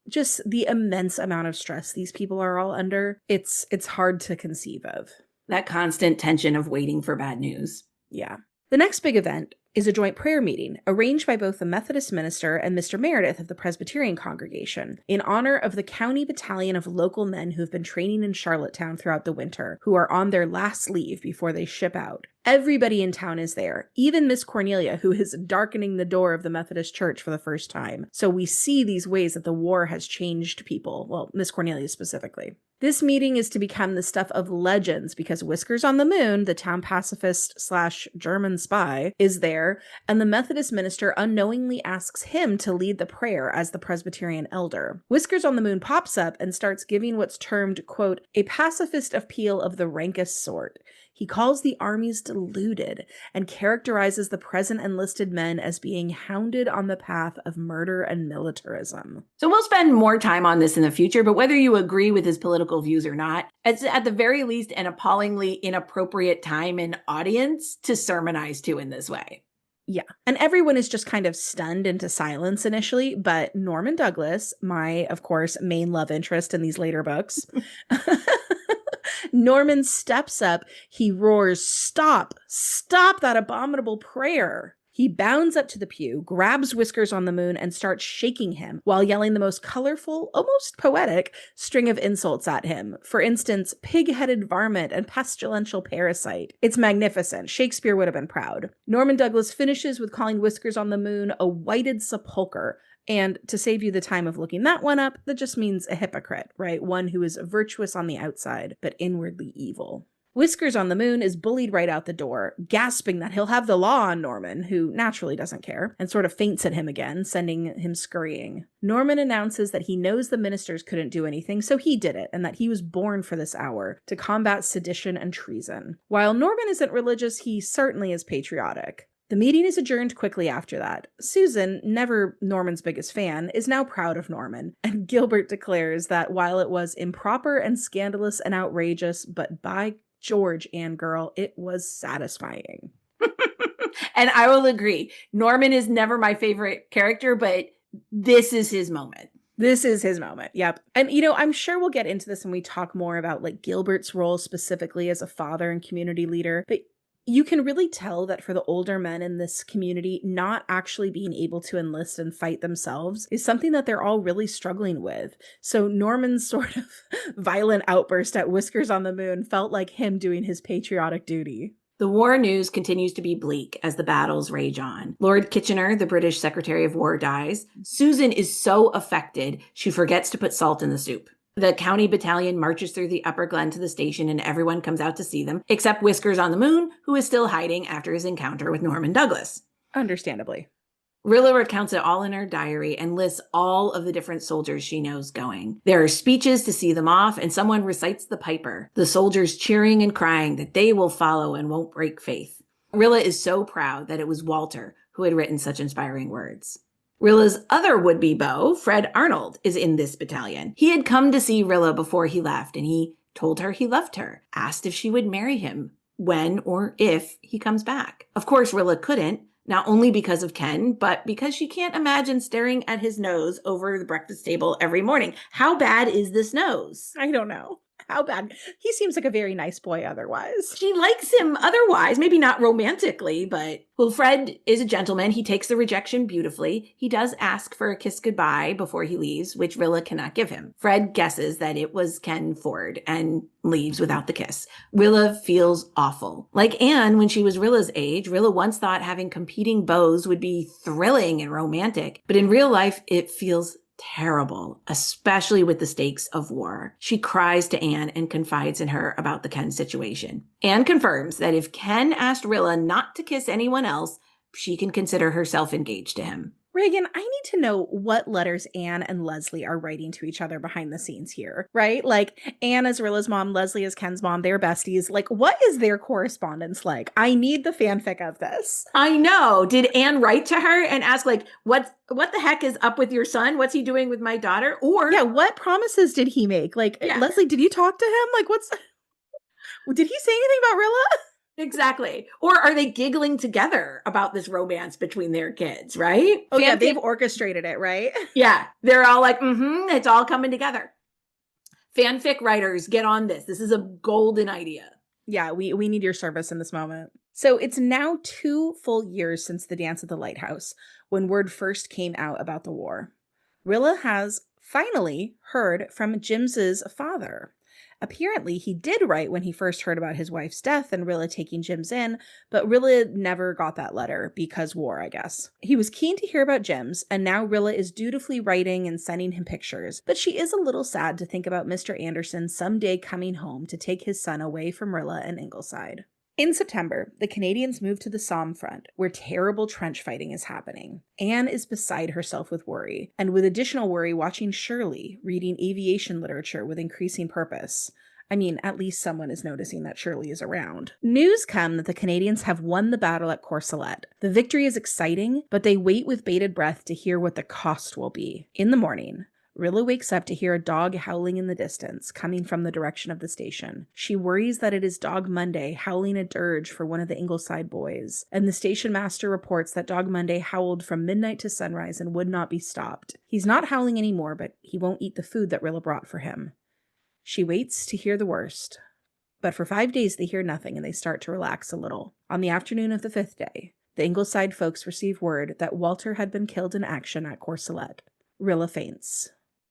just the immense amount of stress these people are all under, it's hard to conceive of. That constant tension of waiting for bad news. Yeah. The next big event is a joint prayer meeting arranged by both the Methodist minister and Mr. Meredith of the Presbyterian congregation in honor of the county battalion of local men who've been training in Charlottetown throughout the winter, who are on their last leave before they ship out. Everybody in town is there, even Miss Cornelia, who is darkening the door of the Methodist church for the first time. So we see these ways that the war has changed people. Well, Miss Cornelia specifically. This meeting is to become the stuff of legends because Whiskers on the Moon, the town pacifist / German spy, is there, and the Methodist minister unknowingly asks him to lead the prayer as the Presbyterian elder. Whiskers on the Moon pops up and starts giving what's termed, quote, a pacifist appeal of the rankest sort. He calls the armies deluded and characterizes the present enlisted men as being hounded on the path of murder and militarism. So we'll spend more time on this in the future, but whether you agree with his political views or not, it's at the very least an appallingly inappropriate time and audience to sermonize to in this way. Yeah. And everyone is just kind of stunned into silence initially, but Norman Douglas, my, of course, main love interest in these later books, Norman steps up, he roars, "Stop! Stop that abominable prayer!" He bounds up to the pew, grabs Whiskers on the Moon, and starts shaking him while yelling the most colorful, almost poetic, string of insults at him. For instance, pig-headed varmint and pestilential parasite. It's magnificent. Shakespeare would have been proud. Norman Douglas finishes with calling Whiskers on the Moon a whited sepulcher. And to save you the time of looking that one up, that just means a hypocrite, right? One who is virtuous on the outside, but inwardly evil. Whiskers on the Moon is bullied right out the door, gasping that he'll have the law on Norman, who naturally doesn't care, and sort of faints at him again, sending him scurrying. Norman announces that he knows the ministers couldn't do anything, so he did it, and that he was born for this hour, to combat sedition and treason. While Norman isn't religious, he certainly is patriotic. The meeting is adjourned quickly after that. Susan, never Norman's biggest fan, is now proud of Norman, and Gilbert declares that while it was improper and scandalous and outrageous, but by George, Anne girl, it was satisfying. And I will agree. Norman is never my favorite character, but this is his moment. This is his moment. Yep. And, I'm sure we'll get into this when we talk more about Gilbert's role specifically as a father and community leader. But you can really tell that for the older men in this community, not actually being able to enlist and fight themselves is something that they're all really struggling with. So Norman's sort of violent outburst at Whiskers on the Moon felt like him doing his patriotic duty. The war news continues to be bleak as the battles rage on. Lord Kitchener, the British Secretary of War, dies. Susan is so affected, she forgets to put salt in the soup. The county battalion marches through the upper glen to the station and everyone comes out to see them, except Whiskers on the Moon, who is still hiding after his encounter with Norman Douglas. Understandably. Rilla recounts it all in her diary and lists all of the different soldiers she knows going. There are speeches to see them off, and someone recites the piper, the soldiers cheering and crying that they will follow and won't break faith. Rilla is so proud that it was Walter who had written such inspiring words. Rilla's other would-be beau, Fred Arnold, is in this battalion. He had come to see Rilla before he left, and he told her he loved her, asked if she would marry him when or if he comes back. Of course, Rilla couldn't, not only because of Ken, but because she can't imagine staring at his nose over the breakfast table every morning. How bad is this nose? I don't know. How bad? He seems like a very nice boy otherwise. She likes him otherwise, maybe not romantically, but... Well, Fred is a gentleman. He takes the rejection beautifully. He does ask for a kiss goodbye before he leaves, which Rilla cannot give him. Fred guesses that it was Ken Ford and leaves without the kiss. Rilla feels awful. Like Anne, when she was Rilla's age, Rilla once thought having competing beaux would be thrilling and romantic. But in real life, it feels terrible, especially with the stakes of war. She cries to Anne and confides in her about the Ken situation. Anne confirms that if Ken asked Rilla not to kiss anyone else, she can consider herself engaged to him. Reagan, I need to know what letters Anne and Leslie are writing to each other behind the scenes here, right? Like, Anne is Rilla's mom, Leslie is Ken's mom, they're besties. Like, what is their correspondence like? I need the fanfic of this. I know. Did Anne write to her and ask, like, what the heck is up with your son? What's he doing with my daughter? Or yeah, what promises did he make? Like, yeah. Leslie, did you talk to him? Like, did he say anything about Rilla? Exactly. Or are they giggling together about this romance between their kids, right? Oh, yeah, they've orchestrated it, right? Yeah. They're all like, it's all coming together. Fanfic writers, get on this. This is a golden idea. Yeah, we need your service in this moment. So it's now 2 full years since the dance at the lighthouse, when word first came out about the war. Rilla has finally heard from Jim's father. Apparently, he did write when he first heard about his wife's death and Rilla taking Jim's in, but Rilla never got that letter because war, I guess. He was keen to hear about Jim's, and now Rilla is dutifully writing and sending him pictures, but she is a little sad to think about Mr. Anderson someday coming home to take his son away from Rilla and Ingleside. In September, the Canadians moved to the Somme front, where terrible trench fighting is happening. Anne is beside herself with worry, and with additional worry watching Shirley reading aviation literature with increasing purpose. I mean, at least someone is noticing that Shirley is around. News come that the Canadians have won the battle at Courcelette. The victory is exciting, but they wait with bated breath to hear what the cost will be. In the morning, Rilla wakes up to hear a dog howling in the distance, coming from the direction of the station. She worries that it is Dog Monday howling a dirge for one of the Ingleside boys, and the station master reports that Dog Monday howled from midnight to sunrise and would not be stopped. He's not howling anymore, but he won't eat the food that Rilla brought for him. She waits to hear the worst. But for 5 days they hear nothing and they start to relax a little. On the afternoon of the 5th day, the Ingleside folks receive word that Walter had been killed in action at Courcelette. Rilla faints.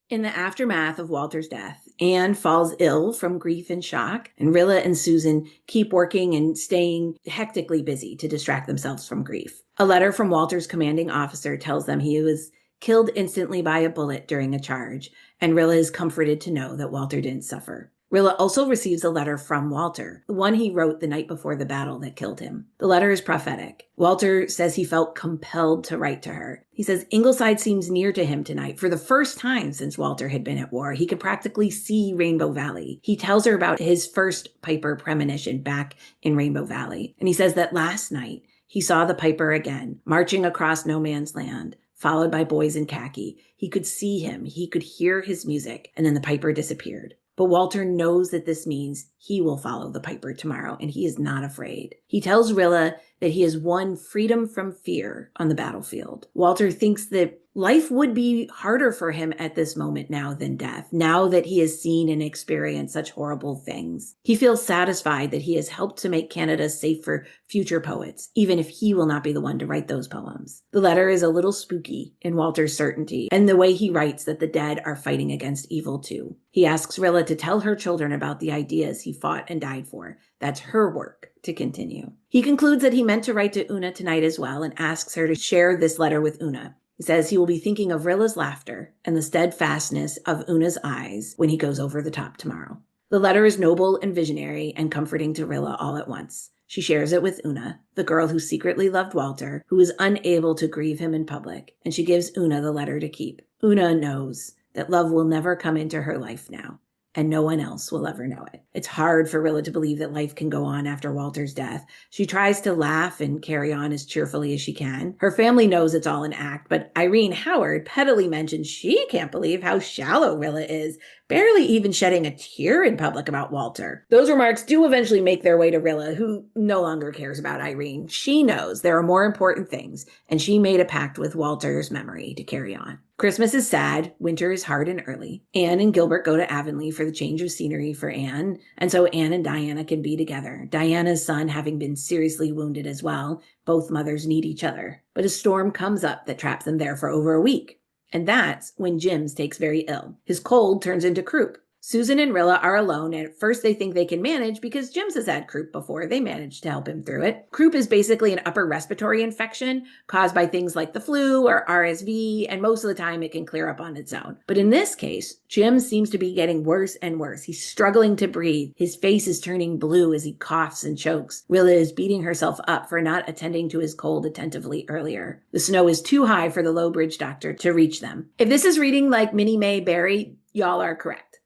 In the aftermath of Walter's death, Anne falls ill from grief and shock, and Rilla and Susan keep working and staying hectically busy to distract themselves from grief. A letter from Walter's commanding officer tells them he was killed instantly by a bullet during a charge, and Rilla is comforted to know that Walter didn't suffer. Rilla also receives a letter from Walter, the one he wrote the night before the battle that killed him. The letter is prophetic. Walter says he felt compelled to write to her. He says Ingleside seems near to him tonight. For the first time since Walter had been at war, he could practically see Rainbow Valley. He tells her about his first Piper premonition back in Rainbow Valley. And he says that last night he saw the Piper again, marching across no man's land, followed by boys in khaki. He could see him. He could hear his music. And then the Piper disappeared. But Walter knows that this means he will follow the Piper tomorrow, and he is not afraid. He tells Rilla that he has won freedom from fear on the battlefield. Walter thinks that life would be harder for him at this moment now than death, now that he has seen and experienced such horrible things. He feels satisfied that he has helped to make Canada safe for future poets, even if he will not be the one to write those poems. The letter is a little spooky in Walter's certainty, and the way he writes that the dead are fighting against evil too. He asks Rilla to tell her children about the ideas he fought and died for. That's her work to continue. He concludes that he meant to write to Una tonight as well and asks her to share this letter with Una. He says he will be thinking of Rilla's laughter and the steadfastness of Una's eyes when he goes over the top tomorrow. The letter is noble and visionary and comforting to Rilla all at once. She shares it with Una, the girl who secretly loved Walter, who is unable to grieve him in public, and she gives Una the letter to keep. Una knows that love will never come into her life now, and no one else will ever know it. It's hard for Rilla to believe that life can go on after Walter's death. She tries to laugh and carry on as cheerfully as she can. Her family knows it's all an act, but Irene Howard pettily mentions she can't believe how shallow Rilla is, barely even shedding a tear in public about Walter. Those remarks do eventually make their way to Rilla, who no longer cares about Irene. She knows there are more important things, and she made a pact with Walter's memory to carry on. Christmas is sad, winter is hard and early. Anne and Gilbert go to Avonlea for the change of scenery for Anne, and so Anne and Diana can be together. Diana's son having been seriously wounded as well. Both mothers need each other. But a storm comes up that traps them there for over a week. And that's when Jims takes very ill. His cold turns into croup. Susan and Rilla are alone, and at first they think they can manage because Jims has had croup before. They managed to help him through it. Croup is basically an upper respiratory infection caused by things like the flu or RSV, and most of the time it can clear up on its own. But in this case, Jims seems to be getting worse and worse. He's struggling to breathe. His face is turning blue as he coughs and chokes. Rilla is beating herself up for not attending to his cold attentively earlier. The snow is too high for the low bridge doctor to reach them. If this is reading like Minnie May Barry, y'all are correct.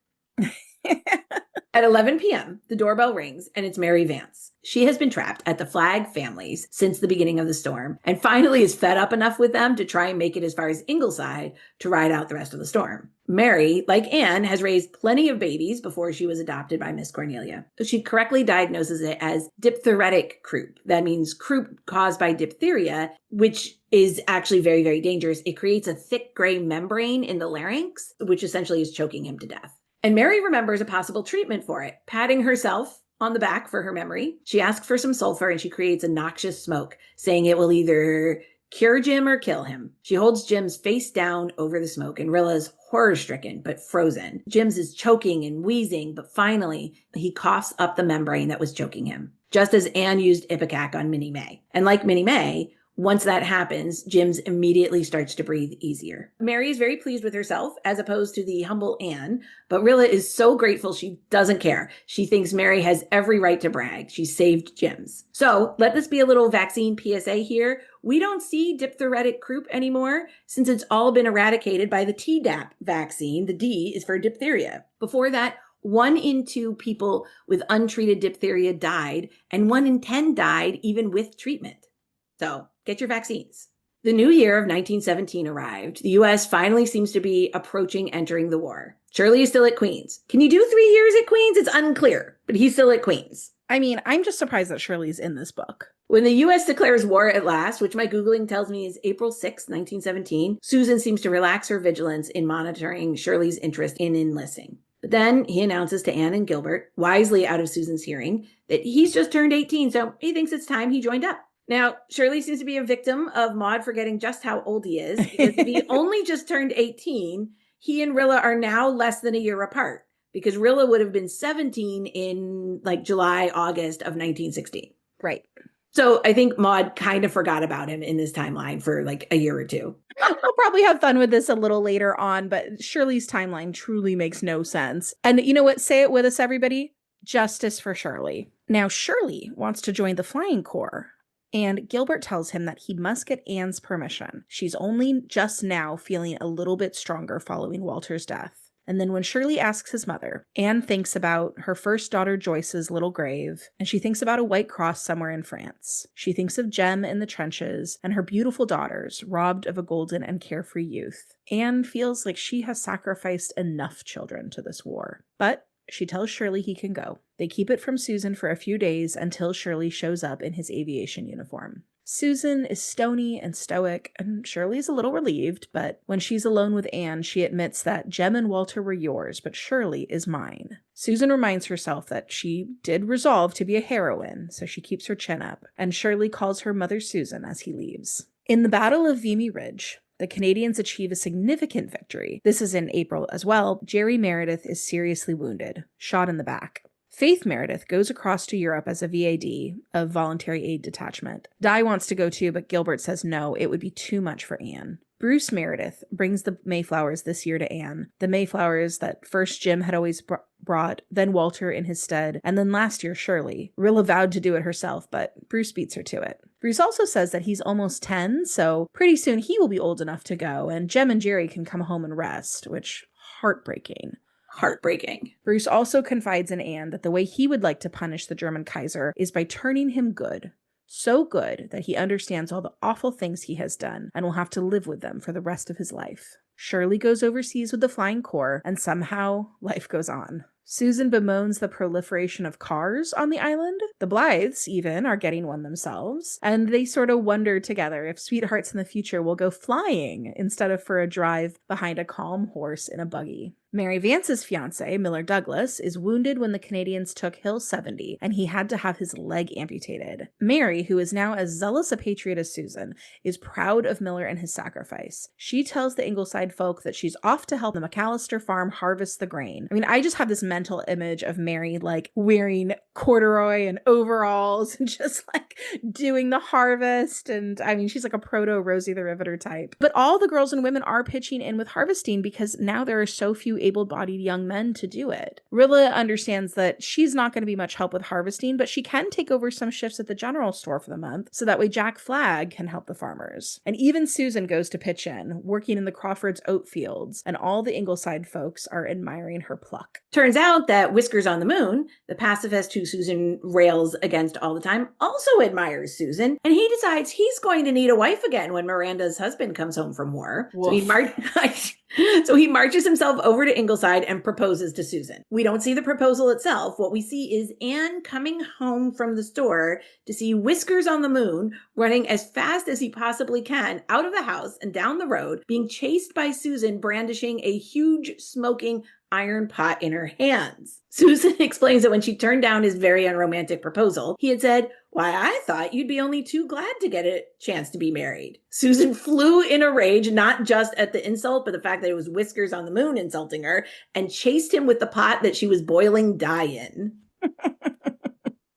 At 11 p.m., the doorbell rings and it's Mary Vance. She has been trapped at the Flagg families since the beginning of the storm and finally is fed up enough with them to try and make it as far as Ingleside to ride out the rest of the storm. Mary, like Anne, has raised plenty of babies before she was adopted by Miss Cornelia. She correctly diagnoses it as diphtheritic croup. That means croup caused by diphtheria, which is actually very, very dangerous. It creates a thick gray membrane in the larynx, which essentially is choking him to death. And Mary remembers a possible treatment for it, patting herself on the back for her memory. She asks for some sulfur and she creates a noxious smoke, saying it will either cure Jim or kill him. She holds Jim's face down over the smoke and Rilla's horror-stricken but frozen. Jim's is choking and wheezing, but finally he coughs up the membrane that was choking him, just as Anne used Ipecac on Minnie May. And like Minnie May, once that happens, Jims immediately starts to breathe easier. Mary is very pleased with herself, as opposed to the humble Anne, but Rilla is so grateful she doesn't care. She thinks Mary has every right to brag. She saved Jims. So let this be a little vaccine PSA here. We don't see diphtheritic croup anymore since it's all been eradicated by the Tdap vaccine. The D is for diphtheria. Before that, 1 in 2 people with untreated diphtheria died, and 1 in 10 died even with treatment. So get your vaccines. The new year of 1917 arrived. The U.S. finally seems to be approaching entering the war. Shirley is still at Queen's. Can you do 3 years at Queen's? It's unclear, but he's still at Queen's. I mean, I'm just surprised that Shirley's in this book. When the U.S. declares war at last, which my Googling tells me is April 6, 1917, Susan seems to relax her vigilance in monitoring Shirley's interest in enlisting. But then he announces to Anne and Gilbert, wisely out of Susan's hearing, that he's just turned 18, so he thinks it's time he joined up. Now, Shirley seems to be a victim of Maud forgetting just how old he is, because if he only just turned 18, he and Rilla are now less than a year apart, because Rilla would have been 17 in like July, August of 1916. Right. So I think Maud kind of forgot about him in this timeline for like a year or two. We'll probably have fun with this a little later on, but Shirley's timeline truly makes no sense. And you know what? Say it with us, everybody. Justice for Shirley. Now, Shirley wants to join the Flying Corps. And Gilbert tells him that he must get Anne's permission. She's only just now feeling a little bit stronger following Walter's death. And then when Shirley asks his mother, Anne thinks about her first daughter Joyce's little grave, and she thinks about a white cross somewhere in France. She thinks of Jem in the trenches and her beautiful daughters, robbed of a golden and carefree youth. Anne feels like she has sacrificed enough children to this war. But she tells Shirley he can go. They keep it from Susan for a few days until Shirley shows up in his aviation uniform. Susan is stony and stoic, and Shirley is a little relieved, but when she's alone with Anne, she admits that Jem and Walter were yours, but Shirley is mine. Susan reminds herself that she did resolve to be a heroine, so she keeps her chin up, and Shirley calls her Mother Susan as he leaves. In the Battle of Vimy Ridge, the Canadians achieve a significant victory. This is in April as well. Jerry Meredith is seriously wounded, shot in the back. Faith Meredith goes across to Europe as a VAD, a voluntary aid detachment. Di wants to go too, but Gilbert says no, it would be too much for Anne. Bruce Meredith brings the Mayflowers this year to Anne, the Mayflowers that first Jim had always brought, then Walter in his stead, and then last year Shirley. Rilla vowed to do it herself, but Bruce beats her to it. Bruce also says that he's almost 10, so pretty soon he will be old enough to go, and Jem and Jerry can come home and rest, which, heartbreaking. Bruce also confides in Anne that the way he would like to punish the German Kaiser is by turning him good. So good that he understands all the awful things he has done and will have to live with them for the rest of his life. Shirley goes overseas with the Flying Corps, and somehow life goes on. Susan bemoans the proliferation of cars on the island. The Blythes, even, are getting one themselves, and they sort of wonder together if sweethearts in the future will go flying instead of for a drive behind a calm horse in a buggy. Mary Vance's fiancé, Miller Douglas, is wounded when the Canadians took Hill 70, and he had to have his leg amputated. Mary, who is now as zealous a patriot as Susan, is proud of Miller and his sacrifice. She tells the Ingleside folk that she's off to help the McAllister farm harvest the grain. I mean, I just have this mental image of Mary, like, wearing corduroy and overalls and just, like, doing the harvest. And, I mean, she's like a proto-Rosie the Riveter type. But all the girls and women are pitching in with harvesting because now there are so few able-bodied young men to do it. Rilla understands that she's not going to be much help with harvesting, but she can take over some shifts at the general store for the month, so that way Jack Flagg can help the farmers. And even Susan goes to pitch in, working in the Crawfords' oat fields, and all the Ingleside folks are admiring her pluck. Turns out that Whiskers on the Moon, the pacifist who Susan rails against all the time, also admires Susan, and he decides he's going to need a wife again when Miranda's husband comes home from war. So he marches himself over to Ingleside and proposes to Susan. We don't see the proposal itself. What we see is Anne coming home from the store to see Whiskers on the Moon running as fast as he possibly can out of the house and down the road, being chased by Susan brandishing a huge smoking iron pot in her hands. Susan explains that when she turned down his very unromantic proposal, he had said, "Why, I thought you'd be only too glad to get a chance to be married." Susan flew in a rage, not just at the insult, but the fact that it was Whiskers on the Moon insulting her, and chased him with the pot that she was boiling dye in.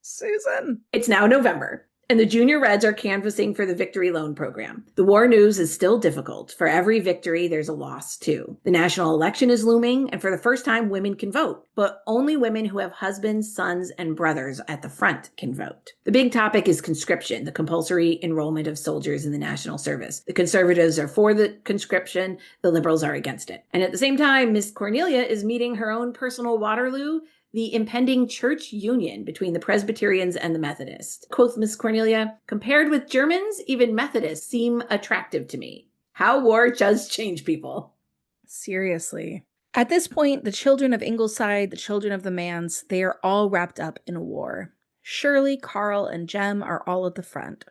Susan. It's now November, and the Junior Reds are canvassing for the Victory Loan Program. The war news is still difficult. For every victory, there's a loss, too. The national election is looming, and for the first time, women can vote. But only women who have husbands, sons, and brothers at the front can vote. The big topic is conscription, the compulsory enrollment of soldiers in the national service. The conservatives are for the conscription, the liberals are against it. And at the same time, Miss Cornelia is meeting her own personal Waterloo, the impending church union between the Presbyterians and the Methodists. Quoth Miss Cornelia, "Compared with Germans, even Methodists seem attractive to me." How war does change people. Seriously. At this point, the children of Ingleside, the children of the Manns, they are all wrapped up in a war. Shirley, Carl, and Jem are all at the front.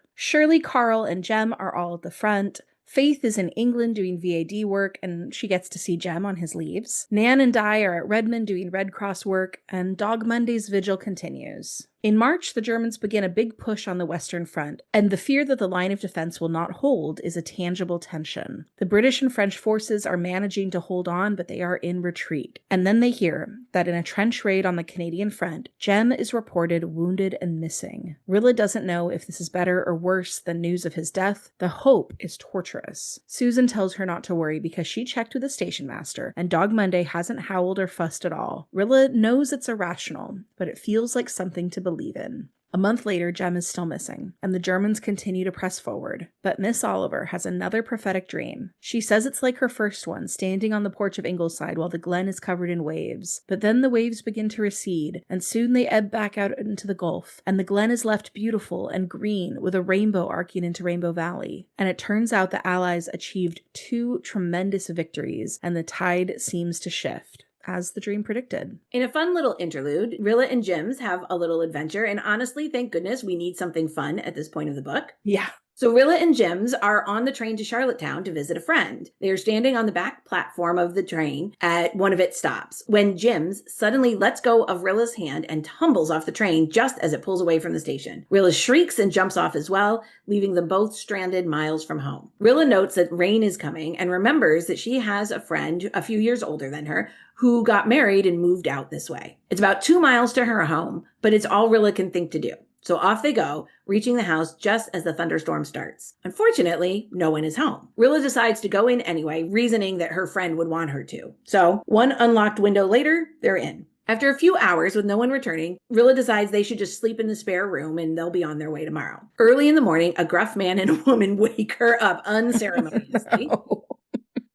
Faith is in England doing VAD work, and she gets to see Jem on his leaves. Nan and Di are at Redmond doing Red Cross work, and Dog Monday's vigil continues. In March, the Germans begin a big push on the Western Front, and the fear that the line of defense will not hold is a tangible tension. The British and French forces are managing to hold on, but they are in retreat. And then they hear that in a trench raid on the Canadian front, Jem is reported wounded and missing. Rilla doesn't know if this is better or worse than news of his death. The hope is torturous. Susan tells her not to worry because she checked with the station master, and Dog Monday hasn't howled or fussed at all. Rilla knows it's irrational, but it feels like something to believe in. A month later, Jem is still missing, and the Germans continue to press forward. But Miss Oliver has another prophetic dream. She says it's like her first one, standing on the porch of Ingleside while the glen is covered in waves. But then the waves begin to recede, and soon they ebb back out into the Gulf, and the glen is left beautiful and green with a rainbow arcing into Rainbow Valley. And it turns out the Allies achieved 2 tremendous victories, and the tide seems to shift, as the dream predicted. In a fun little interlude, Rilla and Jims have a little adventure, and honestly, thank goodness we need something fun at this point of the book. Yeah. So Rilla and Jims are on the train to Charlottetown to visit a friend. They are standing on the back platform of the train at one of its stops when Jims suddenly lets go of Rilla's hand and tumbles off the train just as it pulls away from the station. Rilla shrieks and jumps off as well, leaving them both stranded miles from home. Rilla notes that rain is coming and remembers that she has a friend a few years older than her who got married and moved out this way. It's about 2 miles to her home, but it's all Rilla can think to do. So off they go, reaching the house just as the thunderstorm starts. Unfortunately, no one is home. Rilla decides to go in anyway, reasoning that her friend would want her to. So, one unlocked window later, they're in. After a few hours with no one returning, Rilla decides they should just sleep in the spare room and they'll be on their way tomorrow. Early in the morning, a gruff man and a woman wake her up unceremoniously. No.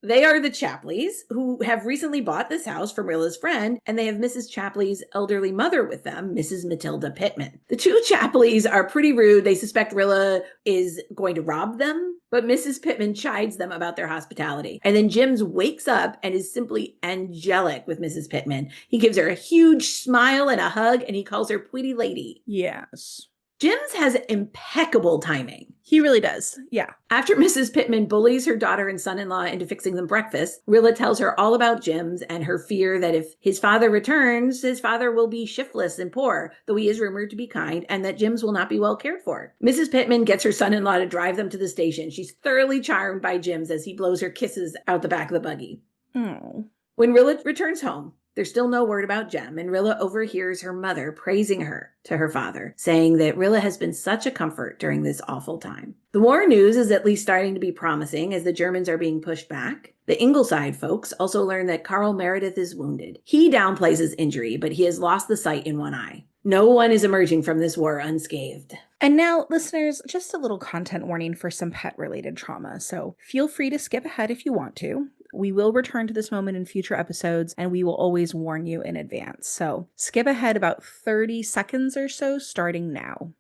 They are the Chapleys, who have recently bought this house from Rilla's friend, and they have Mrs. Chapley's elderly mother with them, Mrs. Matilda Pittman. The 2 Chapleys are pretty rude. They suspect Rilla is going to rob them, but Mrs. Pittman chides them about their hospitality. And then Jims wakes up and is simply angelic with Mrs. Pittman. He gives her a huge smile and a hug, and he calls her Pretty Lady. Yes. Jims has impeccable timing. He really does, yeah. After Mrs. Pittman bullies her daughter and son-in-law into fixing them breakfast, Rilla tells her all about Jims and her fear that if his father returns, his father will be shiftless and poor, though he is rumored to be kind, and that Jims will not be well cared for. Mrs. Pittman gets her son-in-law to drive them to the station. She's thoroughly charmed by Jims as he blows her kisses out the back of the buggy. Oh. When Rilla returns home, there's still no word about Jem, and Rilla overhears her mother praising her to her father, saying that Rilla has been such a comfort during this awful time. The war news is at least starting to be promising as the Germans are being pushed back. The Ingleside folks also learn that Carl Meredith is wounded. He downplays his injury, but he has lost the sight in one eye. No one is emerging from this war unscathed. And now, listeners, just a little content warning for some pet-related trauma, so feel free to skip ahead if you want to. We will return to this moment in future episodes, and we will always warn you in advance. So skip ahead about 30 seconds or so, starting now.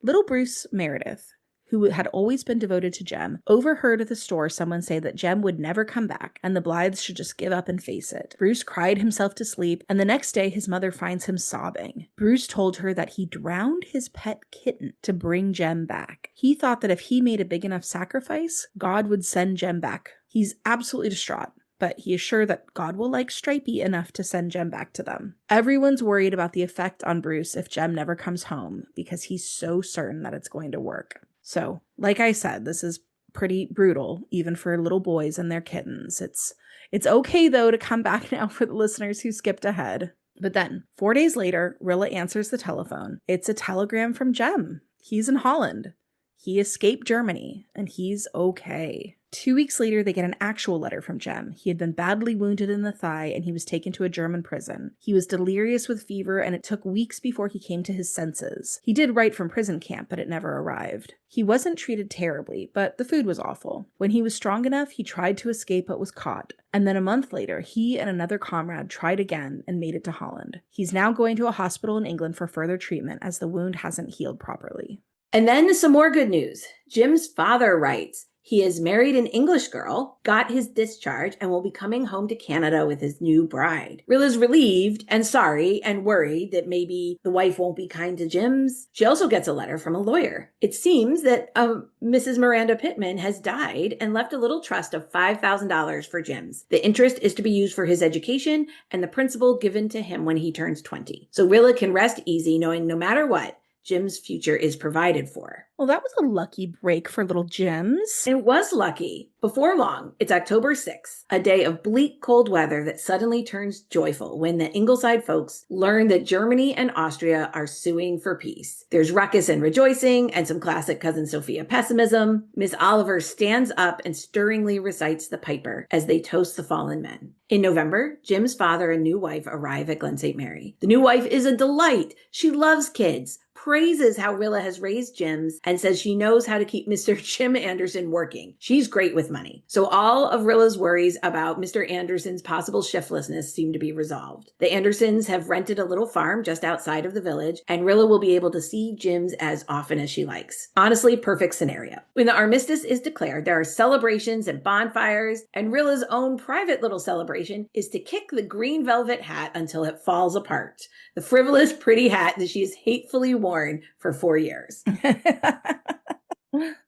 Little Bruce Meredith, who had always been devoted to Jem, overheard at the store someone say that Jem would never come back, and the Blythes should just give up and face it. Bruce cried himself to sleep, and the next day his mother finds him sobbing. Bruce told her that he drowned his pet kitten to bring Jem back. He thought that if he made a big enough sacrifice, God would send Jem back. He's absolutely distraught, but he is sure that God will like Stripey enough to send Jem back to them. Everyone's worried about the effect on Bruce if Jem never comes home, because he's so certain that it's going to work. So, like I said, this is pretty brutal, even for little boys and their kittens. It's okay, though, to come back now for the listeners who skipped ahead. But then, 4 days later, Rilla answers the telephone. It's a telegram from Jem. He's in Holland. He escaped Germany, and he's okay. 2 weeks later, they get an actual letter from Jem. He had been badly wounded in the thigh, and he was taken to a German prison. He was delirious with fever, and it took weeks before he came to his senses. He did write from prison camp, but it never arrived. He wasn't treated terribly, but the food was awful. When he was strong enough, he tried to escape but was caught. And then a month later, he and another comrade tried again and made it to Holland. He's now going to a hospital in England for further treatment as the wound hasn't healed properly. And then some more good news. Jim's father writes, he has married an English girl, got his discharge, and will be coming home to Canada with his new bride. Rilla's relieved and sorry and worried that maybe the wife won't be kind to Jim's. She also gets a letter from a lawyer. It seems that Mrs. Miranda Pittman has died and left a little trust of $5,000 for Jim's. The interest is to be used for his education and the principal given to him when he turns 20. So Rilla can rest easy knowing no matter what, Jim's future is provided for. Well, that was a lucky break for little Jims. It was lucky. Before long, it's October 6th, a day of bleak cold weather that suddenly turns joyful when the Ingleside folks learn that Germany and Austria are suing for peace. There's ruckus and rejoicing and some classic Cousin Sophia pessimism. Miss Oliver stands up and stirringly recites the Piper as they toast the fallen men. In November, Jim's father and new wife arrive at Glen St. Mary. The new wife is a delight. She loves kids, praises how Rilla has raised Jims, and says she knows how to keep Mr. Jim Anderson working. She's great with money. So all of Rilla's worries about Mr. Anderson's possible shiftlessness seem to be resolved. The Andersons have rented a little farm just outside of the village, and Rilla will be able to see Jims as often as she likes. Honestly, perfect scenario. When the armistice is declared, there are celebrations and bonfires, and Rilla's own private little celebration is to kick the green velvet hat until it falls apart. The frivolous, pretty hat that she has hatefully worn for 4 years.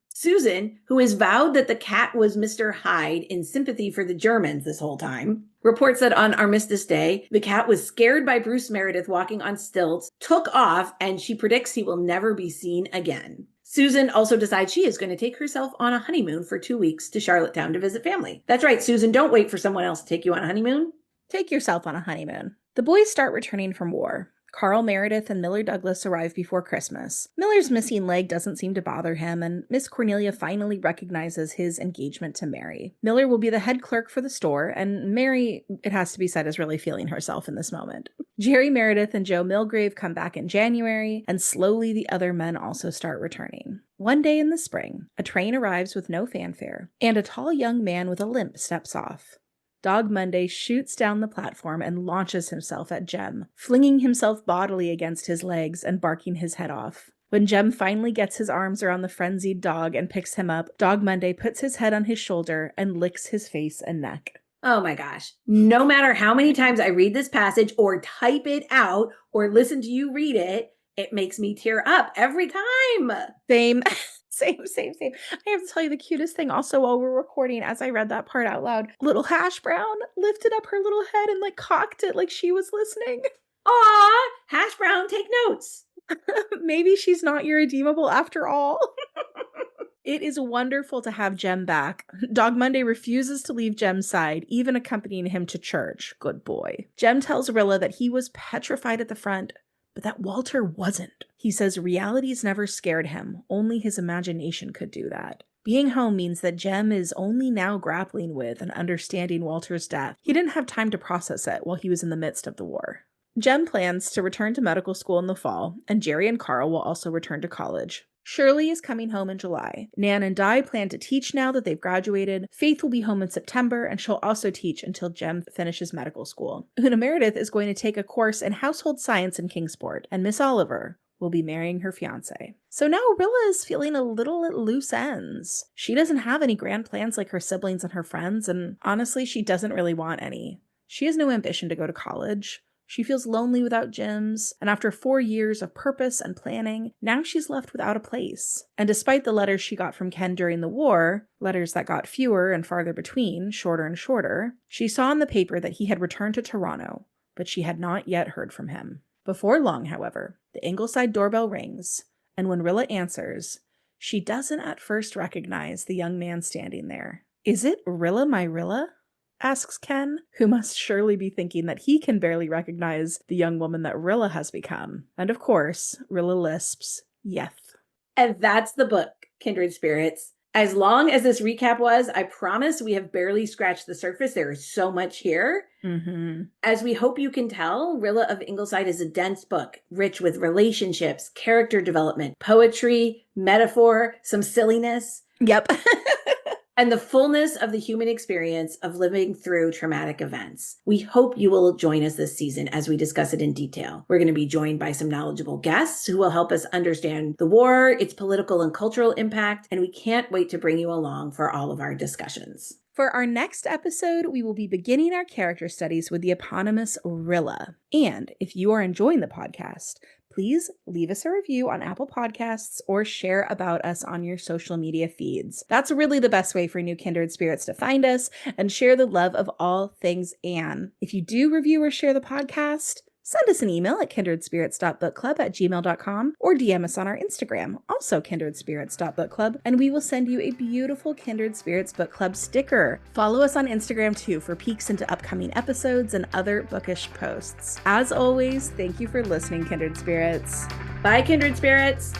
Susan, who has vowed that the cat was Mr. Hyde in sympathy for the Germans this whole time, reports that on Armistice Day, the cat was scared by Bruce Meredith walking on stilts, took off, and she predicts he will never be seen again. Susan also decides she is going to take herself on a honeymoon for 2 weeks to Charlottetown to visit family. That's right, Susan, don't wait for someone else to take you on a honeymoon. Take yourself on a honeymoon. The boys start returning from war. Carl Meredith and Miller Douglas arrive before Christmas. Miller's missing leg doesn't seem to bother him, and Miss Cornelia finally recognizes his engagement to Mary. Miller will be the head clerk for the store, and Mary, it has to be said, is really feeling herself in this moment. Jerry Meredith and Joe Milgrave come back in January, and slowly the other men also start returning. One day in the spring, a train arrives with no fanfare, and a tall young man with a limp steps off. Dog Monday shoots down the platform and launches himself at Jem, flinging himself bodily against his legs and barking his head off. When Jem finally gets his arms around the frenzied dog and picks him up, Dog Monday puts his head on his shoulder and licks his face and neck. Oh my gosh. No matter how many times I read this passage or type it out or listen to you read it, It makes me tear up every time. Same. Same. I have to tell you the cutest thing also while we're recording, as I read that part out loud, little Hash Brown lifted up her little head and like cocked it like she was listening. Aw, Hash Brown, take notes. Maybe she's not irredeemable after all. It is wonderful to have Jem back. Dog Monday refuses to leave Jem's side, even accompanying him to church. Good boy. Jem tells Rilla that he was petrified at the front, but that Walter wasn't. He says reality's never scared him. Only his imagination could do that. Being home means that Jem is only now grappling with and understanding Walter's death. He didn't have time to process it while he was in the midst of the war. Jem plans to return to medical school in the fall, and Jerry and Carl will also return to college. Shirley is coming home in July. Nan and Di plan to teach now that they've graduated. Faith will be home in September, and she'll also teach until Jem finishes medical school. Una Meredith is going to take a course in household science in Kingsport, and Miss Oliver will be marrying her fiancé. So now Rilla is feeling a little at loose ends. She doesn't have any grand plans like her siblings and her friends, and honestly, she doesn't really want any. She has no ambition to go to college. She feels lonely without gyms, and after 4 years of purpose and planning, now she's left without a place. And despite the letters she got from Ken during the war, letters that got fewer and farther between, shorter and shorter, she saw in the paper that he had returned to Toronto, but she had not yet heard from him. Before long, however, the Ingleside doorbell rings, and when Rilla answers, she doesn't at first recognize the young man standing there. "Is it Rilla, my Rilla?" asks Ken, who must surely be thinking that he can barely recognize the young woman that Rilla has become. And of course, Rilla lisps, "Yeth." And that's the book, Kindred Spirits. As long as this recap was, I promise we have barely scratched the surface. There is so much here. As we hope you can tell, Rilla of Ingleside is a dense book, rich with relationships, character development, poetry, metaphor, some silliness. Yep. And the fullness of the human experience of living through traumatic events. We hope you will join us this season as we discuss it in detail. We're going to be joined by some knowledgeable guests who will help us understand the war, its political and cultural impact, and we can't wait to bring you along for all of our discussions. For our next episode, we will be beginning our character studies with the eponymous Rilla. And if you are enjoying the podcast, please leave us a review on Apple Podcasts or share about us on your social media feeds. That's really the best way for new kindred spirits to find us and share the love of all things Anne. If you do review or share the podcast, send us an email at kindredspirits.bookclub@gmail.com or DM us on our Instagram, also kindredspirits.bookclub, and we will send you a beautiful Kindred Spirits Book Club sticker. Follow us on Instagram too for peeks into upcoming episodes and other bookish posts. As always, thank you for listening, Kindred Spirits. Bye, Kindred Spirits.